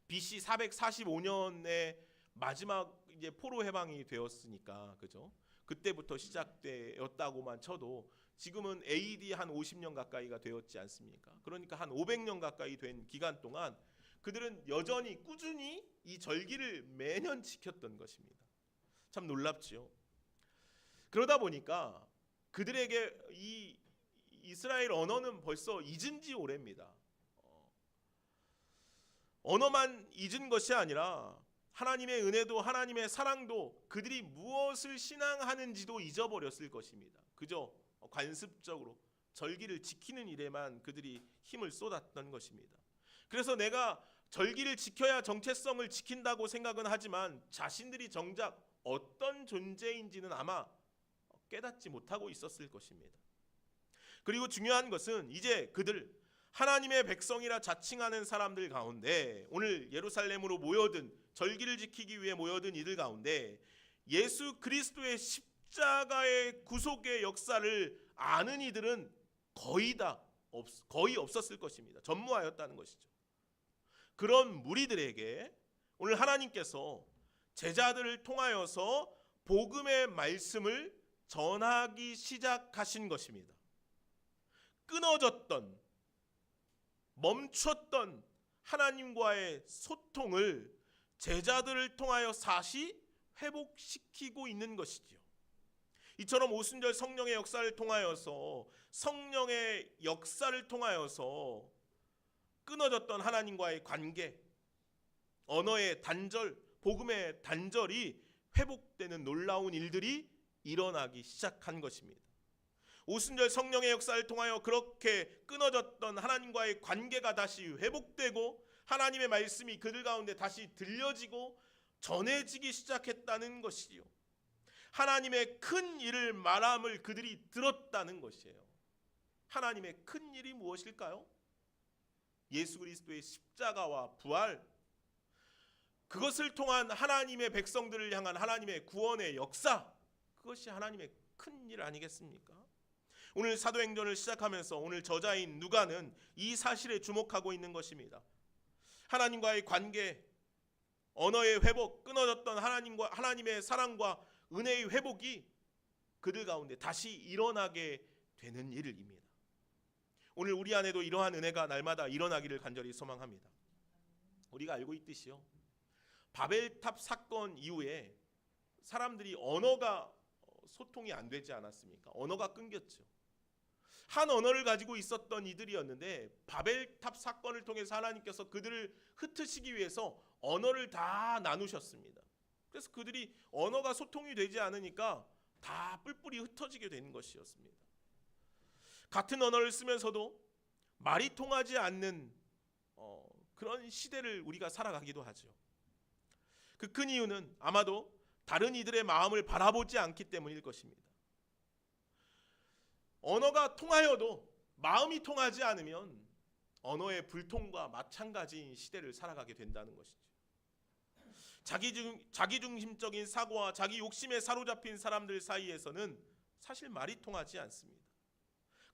BC 445년에 마지막 이제 포로 해방이 되었으니까 그죠? 그때부터 시작되었다고만 쳐도 지금은 AD 한 50년 가까이가 되었지 않습니까? 그러니까 한 500년 가까이 된 기간 동안 그들은 여전히 꾸준히 이 절기를 매년 지켰던 것입니다. 참 놀랍지요. 그러다 보니까 그들에게 이 이스라엘 언어는 벌써 잊은 지 오래입니다. 언어만 잊은 것이 아니라 하나님의 은혜도 하나님의 사랑도 그들이 무엇을 신앙하는지도 잊어버렸을 것입니다. 그저 관습적으로 절기를 지키는 일에만 그들이 힘을 쏟았던 것입니다. 그래서 내가 절기를 지켜야 정체성을 지킨다고 생각은 하지만 자신들이 정작 어떤 존재인지는 아마 깨닫지 못하고 있었을 것입니다. 그리고 중요한 것은 이제 그들 하나님의 백성이라 자칭하는 사람들 가운데 오늘 예루살렘으로 모여든 절기를 지키기 위해 모여든 이들 가운데 예수 그리스도의 십자가의 구속의 역사를 아는 이들은 거의 없었을 것입니다. 전무하였다는 것이죠. 그런 무리들에게 오늘 하나님께서 제자들을 통하여서 복음의 말씀을 전하기 시작하신 것입니다. 끊어졌던 멈췄던 하나님과의 소통을 제자들을 통하여 다시 회복시키고 있는 것이지요. 이처럼 오순절 성령의 역사를 통하여서 성령의 역사를 통하여서 끊어졌던 하나님과의 관계, 언어의 단절, 복음의 단절이 회복되는 놀라운 일들이 일어나기 시작한 것입니다. 오순절 성령의 역사를 통하여 그렇게 끊어졌던 하나님과의 관계가 다시 회복되고 하나님의 말씀이 그들 가운데 다시 들려지고 전해지기 시작했다는 것이요. 하나님의 큰 일을 말함을 그들이 들었다는 것이에요. 하나님의 큰 일이 무엇일까요? 예수 그리스도의 십자가와 부활, 그것을 통한 하나님의 백성들을 향한 하나님의 구원의 역사, 그것이 하나님의 큰 일 아니겠습니까? 오늘 사도행전을 시작하면서 오늘 저자인 누가는 이 사실에 주목하고 있는 것입니다. 하나님과의 관계, 언어의 회복, 끊어졌던 하나님의 사랑과 은혜의 회복이 그들 가운데 다시 일어나게 되는 일입니다. 오늘 우리 안에도 이러한 은혜가 날마다 일어나기를 간절히 소망합니다. 우리가 알고 있듯이요, 바벨탑 사건 이후에 사람들이 언어가 소통이 안 되지 않았습니까? 언어가 끊겼죠. 한 언어를 가지고 있었던 이들이었는데 바벨탑 사건을 통해서 하나님께서 그들을 흩으시기 위해서 언어를 다 나누셨습니다. 그래서 그들이 언어가 소통이 되지 않으니까 다 뿔뿔이 흩어지게 된 것이었습니다. 같은 언어를 쓰면서도 말이 통하지 않는 그런 시대를 우리가 살아가기도 하죠. 그 큰 이유는 아마도 다른 이들의 마음을 바라보지 않기 때문일 것입니다. 언어가 통하여도 마음이 통하지 않으면 언어의 불통과 마찬가지인 시대를 살아가게 된다는 것이죠. 자기중심적인 사고와 자기 욕심에 사로잡힌 사람들 사이에서는 사실 말이 통하지 않습니다.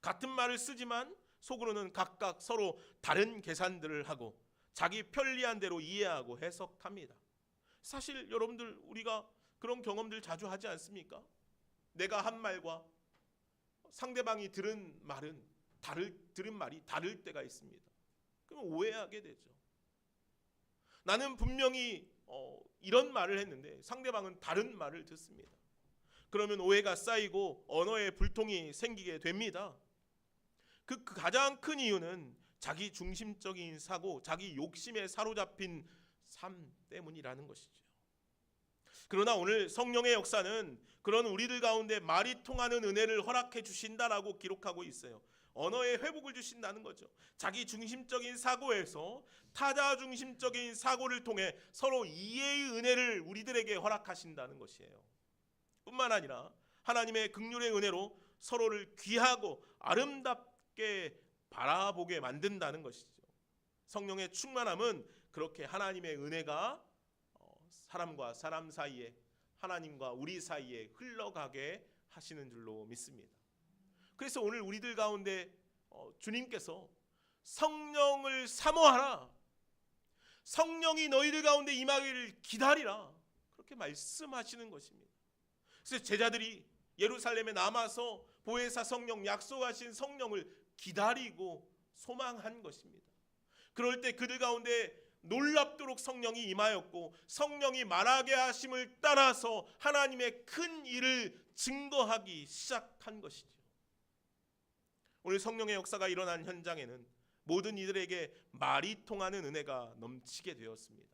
같은 말을 쓰지만 속으로는 각각 서로 다른 계산들을 하고 자기 편리한 대로 이해하고 해석합니다. 사실 여러분들 우리가 그런 경험들 자주 하지 않습니까? 내가 한 말과 상대방이 들은 말이 다를 때가 있습니다. 그럼 오해하게 되죠. 나는 분명히 이런 말을 했는데 상대방은 다른 말을 듣습니다. 그러면 오해가 쌓이고 언어의 불통이 생기게 됩니다. 그 가장 큰 이유는 자기 중심적인 사고, 자기 욕심에 사로잡힌 삶 때문이라는 것이죠. 그러나 오늘 성령의 역사는 그런 우리들 가운데 말이 통하는 은혜를 허락해 주신다라고 기록하고 있어요. 언어의 회복을 주신다는 거죠. 자기 중심적인 사고에서 타자 중심적인 사고를 통해 서로 이해의 은혜를 우리들에게 허락하신다는 것이에요. 뿐만 아니라 하나님의 긍휼의 은혜로 서로를 귀하고 아름답게 바라보게 만든다는 것이죠. 성령의 충만함은 그렇게 하나님의 은혜가 사람과 사람 사이에, 하나님과 우리 사이에 흘러가게 하시는 줄로 믿습니다. 그래서 오늘 우리들 가운데 주님께서 성령을 사모하라, 성령이 너희들 가운데 임하기를 기다리라, 그렇게 말씀하시는 것입니다. 그래서 제자들이 예루살렘에 남아서 보혜사 성령, 약속하신 성령을 기다리고 소망한 것입니다. 그럴 때 그들 가운데 놀랍도록 성령이 임하였고 성령이 말하게 하심을 따라서 하나님의 큰 일을 증거하기 시작한 것이죠. 오늘 성령의 역사가 일어난 현장에는 모든 이들에게 말이 통하는 은혜가 넘치게 되었습니다.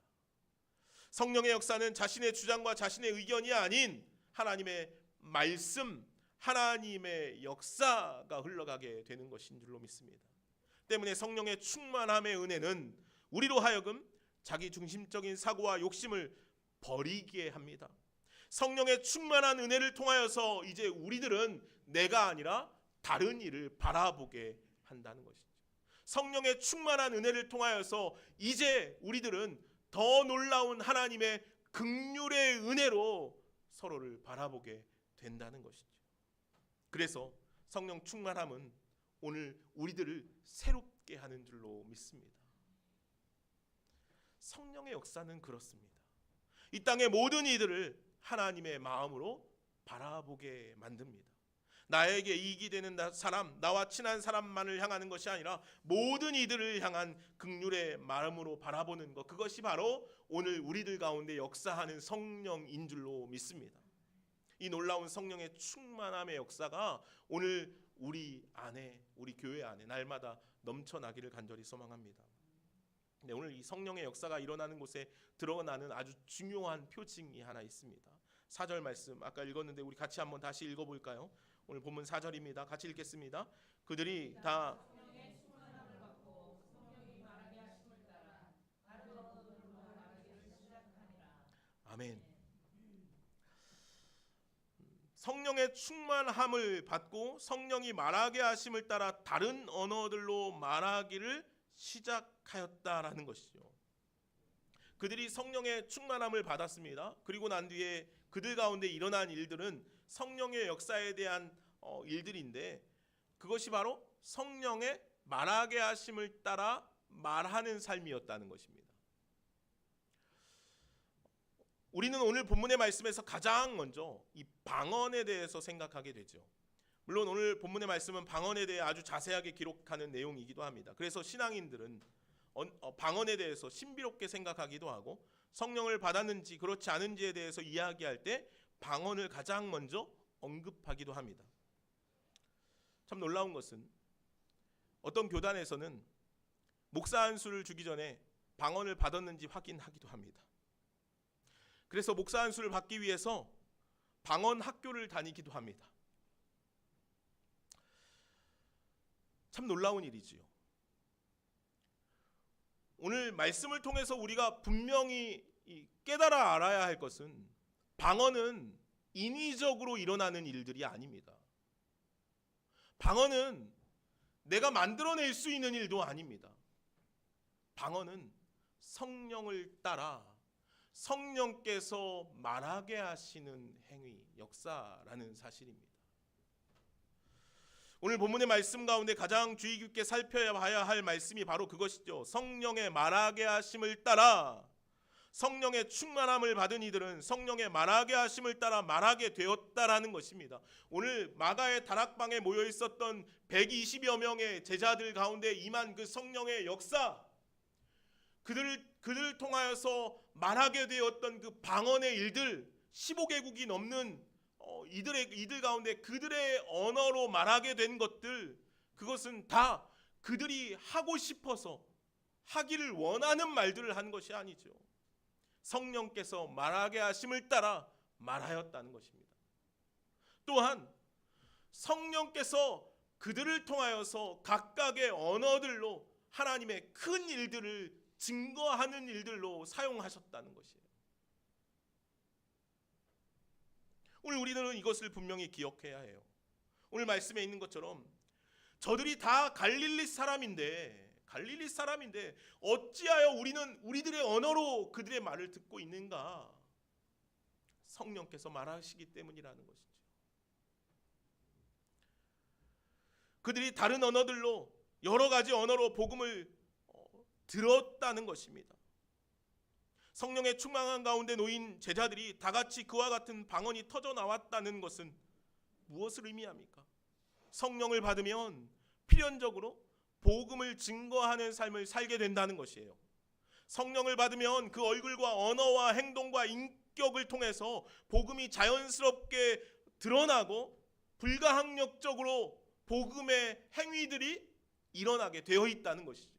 성령의 역사는 자신의 주장과 자신의 의견이 아닌 하나님의 말씀, 하나님의 역사가 흘러가게 되는 것인 줄로 믿습니다. 때문에 성령의 충만함의 은혜는 우리로 하여금 자기 중심적인 사고와 욕심을 버리게 합니다. 성령의 충만한 은혜를 통하여서 이제 우리들은 내가 아니라 다른 일을 바라보게 한다는 것이죠. 성령의 충만한 은혜를 통하여서 이제 우리들은 더 놀라운 하나님의 긍휼의 은혜로 서로를 바라보게 된다는 것이죠. 그래서 성령 충만함은 오늘 우리들을 새롭게 하는 줄로 믿습니다. 성령의 역사는 그렇습니다. 이 땅의 모든 이들을 하나님의 마음으로 바라보게 만듭니다. 나에게 이익이 되는 사람, 나와 친한 사람만을 향하는 것이 아니라 모든 이들을 향한 긍휼의 마음으로 바라보는 것, 그것이 바로 오늘 우리들 가운데 역사하는 성령인 줄로 믿습니다. 이 놀라운 성령의 충만함의 역사가 오늘 우리 안에, 우리 교회 안에 날마다 넘쳐나기를 간절히 소망합니다. 네, 오늘 이 성령의 역사가 일어나는 곳에 드러나는 아주 중요한 표징이 하나 있습니다. 4절 말씀 아까 읽었는데 우리 같이 한번 다시 읽어볼까요? 오늘 본문 4절입니다. 같이 읽겠습니다. 그들이 다 아멘. 성령의 충만함을 받고 성령이 말하게 하심을 따라 다른 언어들로 말하기를 시작하였다라는 것이죠. 그들이 성령의 충만함을 받았습니다. 그리고 난 뒤에 그들 가운데 일어난 일들은 성령의 역사에 대한 일들인데, 그것이 바로 성령의 말하게 하심을 따라 말하는 삶이었다는 것입니다. 우리는 오늘 본문의 말씀에서 가장 먼저 이 방언에 대해서 생각하게 되죠. 물론 오늘 본문의 말씀은 방언에 대해 아주 자세하게 기록하는 내용이기도 합니다. 그래서 신앙인들은 방언에 대해서 신비롭게 생각하기도 하고 성령을 받았는지 그렇지 않은지에 대해서 이야기할 때 방언을 가장 먼저 언급하기도 합니다. 참 놀라운 것은 어떤 교단에서는 목사 한 수를 주기 전에 방언을 받았는지 확인하기도 합니다. 그래서 목사 한 수를 받기 위해서 방언 학교를 다니기도 합니다. 참 놀라운 일이지요. 오늘 말씀을 통해서 우리가 분명히 깨달아 알아야 할 것은 방언은 인위적으로 일어나는 일들이 아닙니다. 방언은 내가 만들어낼 수 있는 일도 아닙니다. 방언은 성령을 따라 성령께서 말하게 하시는 행위, 역사라는 사실입니다. 오늘 본문의 말씀 가운데 가장 주의 깊게 살펴봐야 할 말씀이 바로 그것이죠. 성령의 말하게 하심을 따라, 성령의 충만함을 받은 이들은 성령의 말하게 하심을 따라 말하게 되었다라는 것입니다. 오늘 마가의 다락방에 모여 있었던 120여 명의 제자들 가운데 임한 그 성령의 역사, 그들을 통하여서 말하게 되었던 그 방언의 일들, 15개국이 넘는 이들 가운데 그들의 언어로 말하게 된 것들, 그것은 다 그들이 하고 싶어서 하기를 원하는 말들을 한 것이 아니죠. 성령께서 말하게 하심을 따라 말하였다는 것입니다. 또한 성령께서 그들을 통하여서 각각의 언어들로 하나님의 큰 일들을 증거하는 일들로 사용하셨다는 것이에요. 오늘 우리들은 이것을 분명히 기억해야 해요. 오늘 말씀에 있는 것처럼 저들이 다 갈릴리 사람인데 어찌하여 우리는 우리들의 언어로 그들의 말을 듣고 있는가? 성령께서 말하시기 때문이라는 것이죠. 그들이 다른 언어들로, 여러 가지 언어로 복음을 들었다는 것입니다. 성령의 충만한 가운데 놓인 제자들이 다 같이 그와 같은 방언이 터져 나왔다는 것은 무엇을 의미합니까? 성령을 받으면 필연적으로 복음을 증거하는 삶을 살게 된다는 것이에요. 성령을 받으면 그 얼굴과 언어와 행동과 인격을 통해서 복음이 자연스럽게 드러나고 불가항력적으로 복음의 행위들이 일어나게 되어 있다는 것이죠.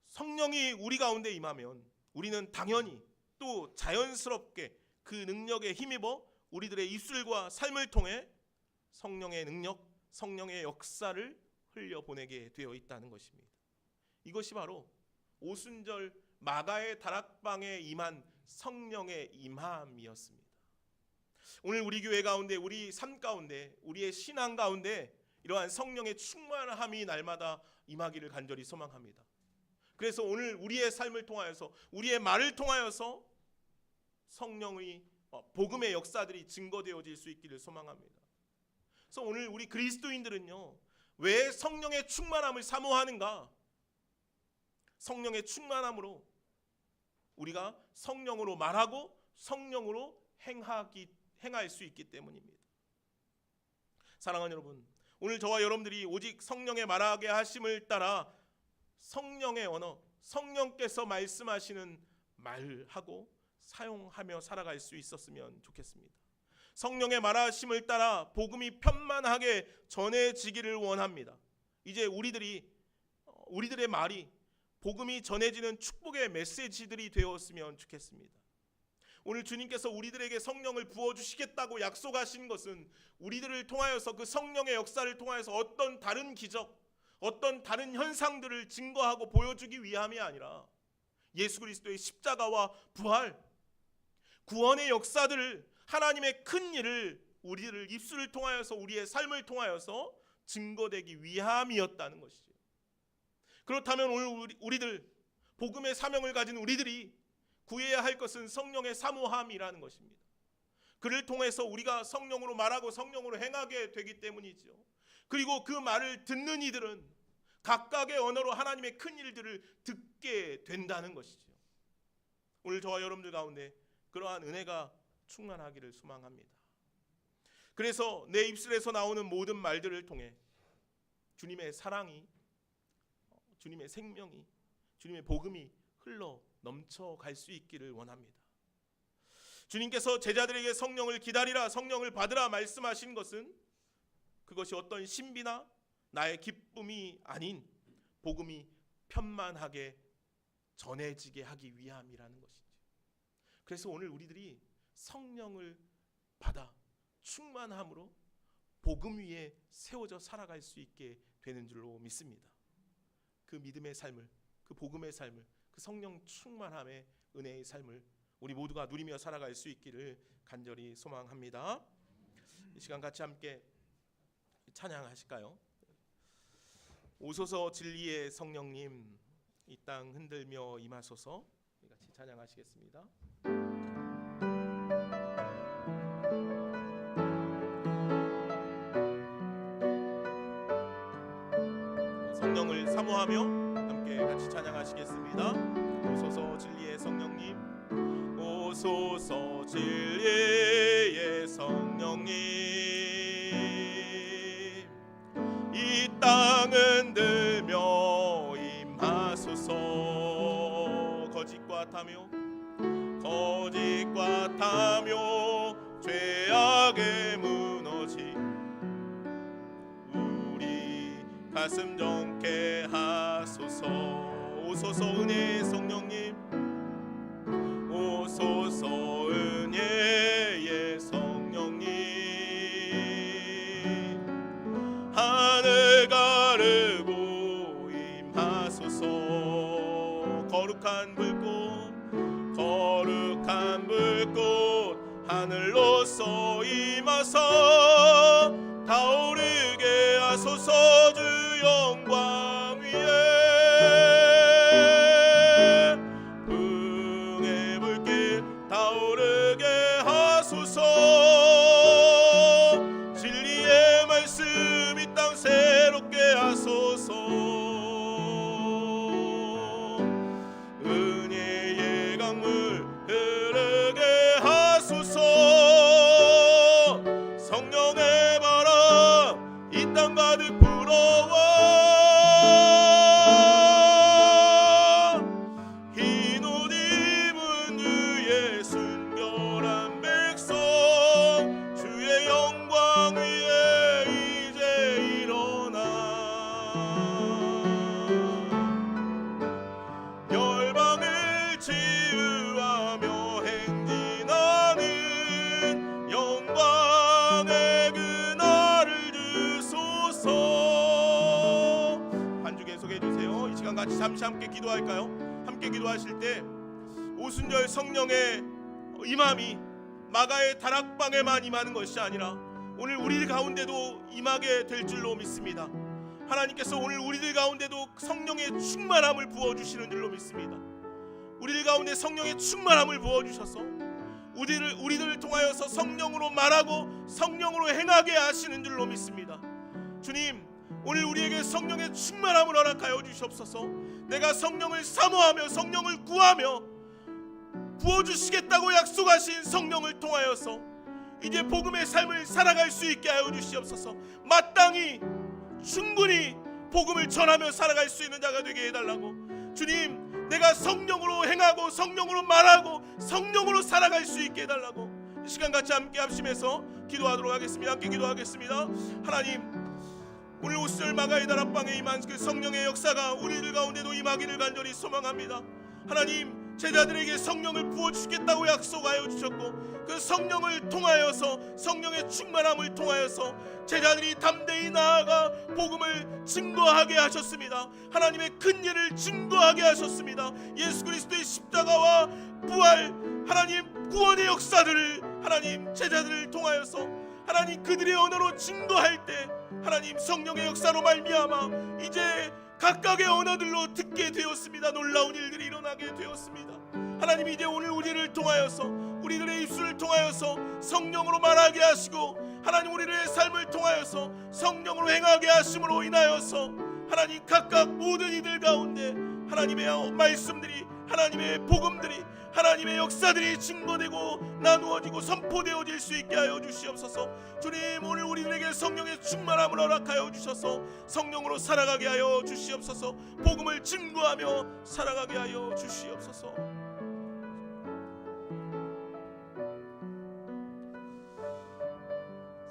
성령이 우리 가운데 임하면 우리는 당연히 또 자연스럽게 그 능력에 힘입어 우리들의 입술과 삶을 통해 성령의 능력, 성령의 역사를 흘려보내게 되어 있다는 것입니다. 이것이 바로 오순절 마가의 다락방에 임한 성령의 임함이었습니다. 오늘 우리 교회 가운데, 우리 삶 가운데, 우리의 신앙 가운데 이러한 성령의 충만함이 날마다 임하기를 간절히 소망합니다. 그래서 오늘 우리의 삶을 통하여서, 우리의 말을 통하여서 성령의 복음의 역사들이 증거되어질 수 있기를 소망합니다. 그래서 오늘 우리 그리스도인들은요, 왜 성령의 충만함을 사모하는가? 성령의 충만함으로 우리가 성령으로 말하고 성령으로 행할 수 있기 때문입니다. 사랑하는 여러분, 오늘 저와 여러분들이 오직 성령의 말하게 하심을 따라 성령의 언어, 성령께서 말씀하시는 말하고 사용하며 살아갈 수 있었으면 좋겠습니다. 성령의 말하심을 따라 복음이 편만하게 전해지기를 원합니다. 이제 우리들의 말이 복음이 전해지는 축복의 메시지들이 되었으면 좋겠습니다. 오늘 주님께서 우리들에게 성령을 부어주시겠다고 약속하신 것은 우리들을 통하여서 그 성령의 역사를 통하여서 어떤 다른 기적, 어떤 다른 현상들을 증거하고 보여주기 위함이 아니라 예수 그리스도의 십자가와 부활, 구원의 역사들을, 하나님의 큰 일을 우리를 입술을 통하여서, 우리의 삶을 통하여서 증거되기 위함이었다는 것이죠. 그렇다면 오늘 우리들, 복음의 사명을 가진 우리들이 구해야 할 것은 성령의 사모함이라는 것입니다. 그를 통해서 우리가 성령으로 말하고 성령으로 행하게 되기 때문이죠. 그리고 그 말을 듣는 이들은 각각의 언어로 하나님의 큰 일들을 듣게 된다는 것이죠. 오늘 저와 여러분들 가운데 그러한 은혜가 충만하기를 소망합니다. 그래서 내 입술에서 나오는 모든 말들을 통해 주님의 사랑이, 주님의 생명이, 주님의 복음이 흘러 넘쳐갈 수 있기를 원합니다. 주님께서 제자들에게 성령을 기다리라, 성령을 받으라 말씀하신 것은 그것이 어떤 신비나 나의 기쁨이 아닌 복음이 편만하게 전해지게 하기 위함이라는 것이죠. 그래서 오늘 우리들이 성령을 받아 충만함으로 복음 위에 세워져 살아갈 수 있게 되는 줄로 믿습니다. 그 믿음의 삶을, 그 복음의 삶을, 그 성령 충만함의 은혜의 삶을 우리 모두가 누리며 살아갈 수 있기를 간절히 소망합니다. 이 시간 같이 함께 찬양하실까요? 오소서 진리의 성령님, 이 땅 흔들며 임하소서. 같이 찬양하시겠습니다. 성령을 사모하며 함께 같이 찬양하시겠습니다. 오소서 진리의 성령님, 오소서 진리의 성령님, 이 땅은 들며 임하소서. 거짓과 타며 죄악에 무너진 우리 가슴 정케 하소서. 오소서 은혜의 성령님, 오소서 은혜의 성령님, 하늘 가르고 임하소서. 거룩한 불꽃 하늘로서 임하사 타오르게 하소서. 주 영광 위에 풍의 불길 타오르게 하소서. 진리의 말씀 이 땅 새롭게 하소서. 은혜의 강물 흐르게 하소서. 성령의 바람 이 땅 가득 불어와 흰 옷 입은 주의 순결한 백성 주의 영광 위에 이제 일어나 열방을 치유하며 행진하는 영광의 그날을 주소서. 반주 계속해 주세요. 이 시간 같이 잠시 함께 기도할까요? 함께 기도하실 때 오순절 성령의 임함이 마가의 다락방에만 임하는 것이 아니라 오늘 우리 가운데도 임하게 될 줄로 믿습니다. 하나님께서 오늘 우리들 가운데도 성령의 충만함을 부어주시는 줄로 믿습니다. 우리들 가운데 성령의 충만함을 부어주셔서 우리들을 통하여서 성령으로 말하고 성령으로 행하게 하시는 줄로 믿습니다. 주님, 오늘 우리에게 성령의 충만함을 허락하여 주시옵소서. 내가 성령을 사모하며 성령을 구하며 부어주시겠다고 약속하신 성령을 통하여서 이제 복음의 삶을 살아갈 수 있게 하여 주시옵소서. 마땅히 충분히 복음을 전하며 살아갈 수 있는 자가 되게 해달라고. 주님, 내가 성령으로 행하고 성령으로 말하고 성령으로 살아갈 수 있게 해달라고. 이 시간 같이 함께 합심해서 기도하도록 하겠습니다. 함께 기도하겠습니다. 하나님, 오늘 오순절 마가의 다락방에 임한 그 성령의 역사가 우리들 가운데도 임하기를 간절히 소망합니다. 하나님, 제자들에게 성령을 부어주시겠다고 약속하여 주셨고 그 성령을 통하여서, 성령의 충만함을 통하여서 제자들이 담대히 나아가 복음을 증거하게 하셨습니다. 하나님의 큰 일을 증거하게 하셨습니다. 예수 그리스도의 십자가와 부활, 하나님 구원의 역사들을 하나님 제자들을 통하여서 하나님 그들의 언어로 증거할 때 하나님 성령의 역사로 말미암아 이제 각각의 언어들로 듣게 되었습니다. 놀라운 일들이 일어나게 되었습니다. 하나님, 이제 오늘 우리를 통하여서, 우리들의 입술을 통하여서 성령으로 말하게 하시고 하나님 우리의 삶을 통하여서 성령으로 행하게 하심으로 인하여서 하나님 각각 모든 이들 가운데 하나님의 말씀들이, 하나님의 복음들이, 하나님의 역사들이 증거되고 나누어지고 선포되어질 수 있게 하여 주시옵소서. 주님, 오늘 우리들에게 성령의 충만함을 허락하여 주셔서 성령으로 살아가게 하여 주시옵소서. 복음을 증거하며 살아가게 하여 주시옵소서.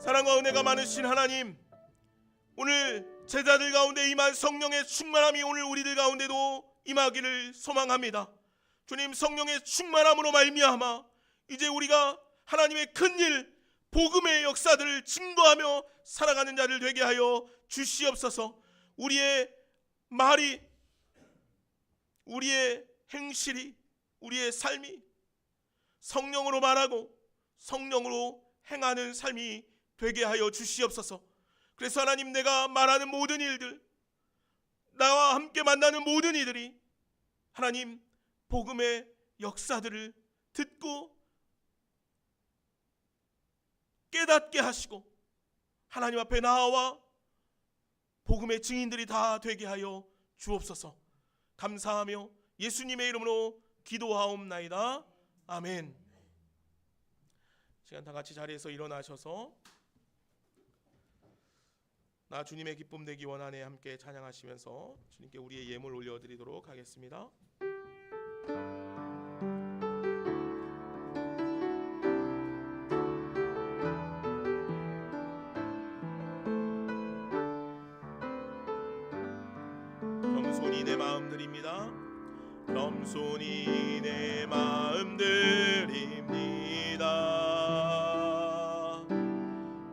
사랑과 은혜가 많으신 하나님, 오늘 제자들 가운데 임한 성령의 충만함이 오늘 우리들 가운데도 임하기를 소망합니다. 주님, 성령의 충만함으로 말미암아 이제 우리가 하나님의 큰일, 복음의 역사들을 증거하며 살아가는 자를 되게 하여 주시옵소서. 우리의 말이, 우리의 행실이, 우리의 삶이 성령으로 말하고 성령으로 행하는 삶이 되게 하여 주시옵소서. 그래서 하나님, 내가 말하는 모든 일들, 나와 함께 만나는 모든 이들이 하나님 복음의 역사들을 듣고 깨닫게 하시고 하나님 앞에 나와 복음의 증인들이 다 되게 하여 주옵소서. 감사하며 예수님의 이름으로 기도하옵나이다. 아멘. 시간 다 같이 자리에서 일어나셔서 나 주님의 기쁨 되기 원하네 함께 찬양하시면서 주님께 우리의 예물 올려드리도록 하겠습니다. 겸손히 내 마음 드립니다. 겸손히 내 마음 드립니다.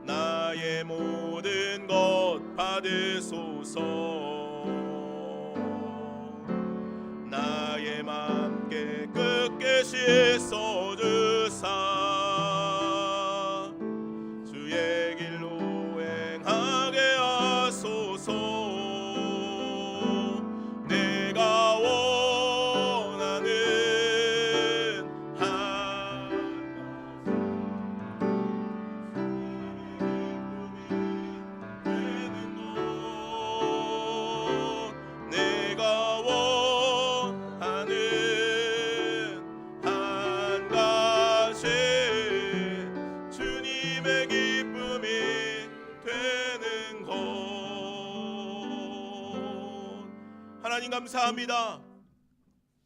나의 모든 것 받으소서. 나의 맘 깨끗게 씻어주사 주의 길로 행하게 하소서. 내가 원하는 한 되는 것, 내가 원하는 한 가지 주님의 기쁨이 되는 것. 하나님 감사합니다.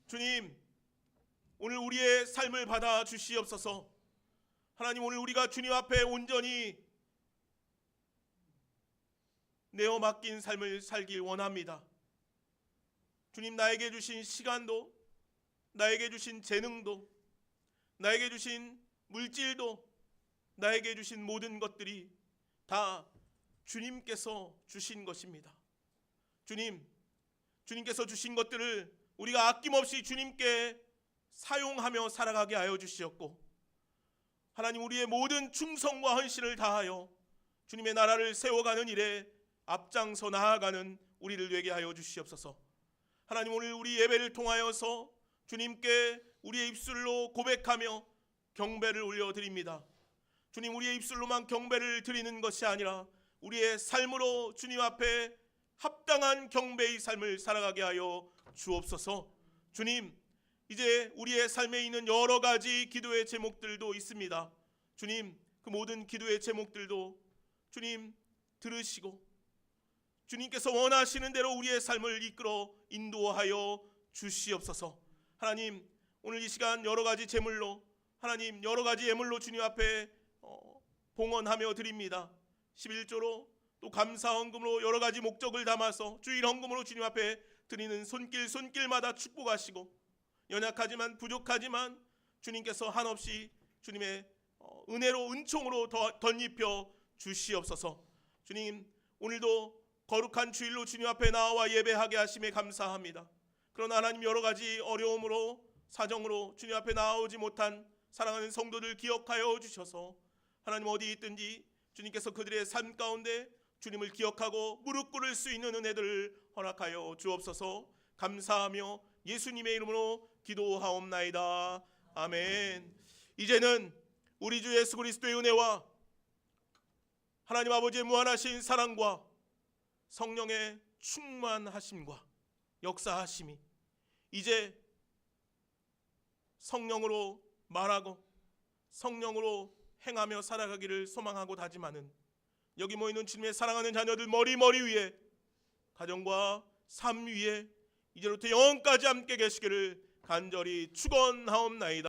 주님, 오늘 우리의 삶을 받아 주시옵소서. 하나님, 오늘 우리가 주님 앞에 온전히 내어 맡긴 삶을 살길 원합니다. 주님, 나에게 주신 시간도, 나에게 주신 재능도, 나에게 주신 물질도, 나에게 주신 모든 것들이 다 주님께서 주신 것입니다. 주님께서 주신 것들을 우리가 아낌없이 주님께 사용하며 살아가게 하여 주시었고, 하나님, 우리의 모든 충성과 헌신을 다하여 주님의 나라를 세워가는 일에 앞장서 나아가는 우리를 되게 하여 주시옵소서. 하나님, 오늘 우리 예배를 통하여서 주님께 우리의 입술로 고백하며 경배를 올려드립니다. 주님, 우리의 입술로만 경배를 드리는 것이 아니라 우리의 삶으로 주님 앞에 합당한 경배의 삶을 살아가게 하여 주옵소서. 주님, 이제 우리의 삶에 있는 여러 가지 기도의 제목들도 있습니다. 주님, 그 모든 기도의 제목들도 주님 들으시고 주님께서 원하시는 대로 우리의 삶을 이끌어 인도하여 주시옵소서. 하나님, 오늘 이 시간 여러 가지 제물로 하나님 여러 가지 예물로 주님 앞에 봉헌하며 드립니다. 11조로 또 감사헌금으로 여러 가지 목적을 담아서 주일 헌금으로 주님 앞에 드리는 손길마다 축복하시고 연약하지만 부족하지만 주님께서 한없이 주님의 은혜로 은총으로 덧입혀 주시옵소서. 주님, 오늘도 거룩한 주일로 주님 앞에 나와 예배하게 하심에 감사합니다. 그러나 하나님 여러 가지 어려움으로 사정으로 주님 앞에 나오지 못한 사랑하는 성도들 기억하여 주셔서 하나님 어디 있든지 주님께서 그들의 삶 가운데 주님을 기억하고 무릎 꿇을 수 있는 은혜들을 허락하여 주옵소서. 감사하며 예수님의 이름으로 기도하옵나이다. 아멘. 이제는 우리 주 예수 그리스도의 은혜와 하나님 아버지의 무한하신 사랑과 성령의 충만하심과 역사하심이 이제 성령으로 말하고 성령으로 행하며 살아가기를 소망하고 다짐하는 여기 모이는 주님의 사랑하는 자녀들 머리 위에 가정과 삶 위에 이제부터 영원까지 함께 계시기를 간절히 축원하옵나이다.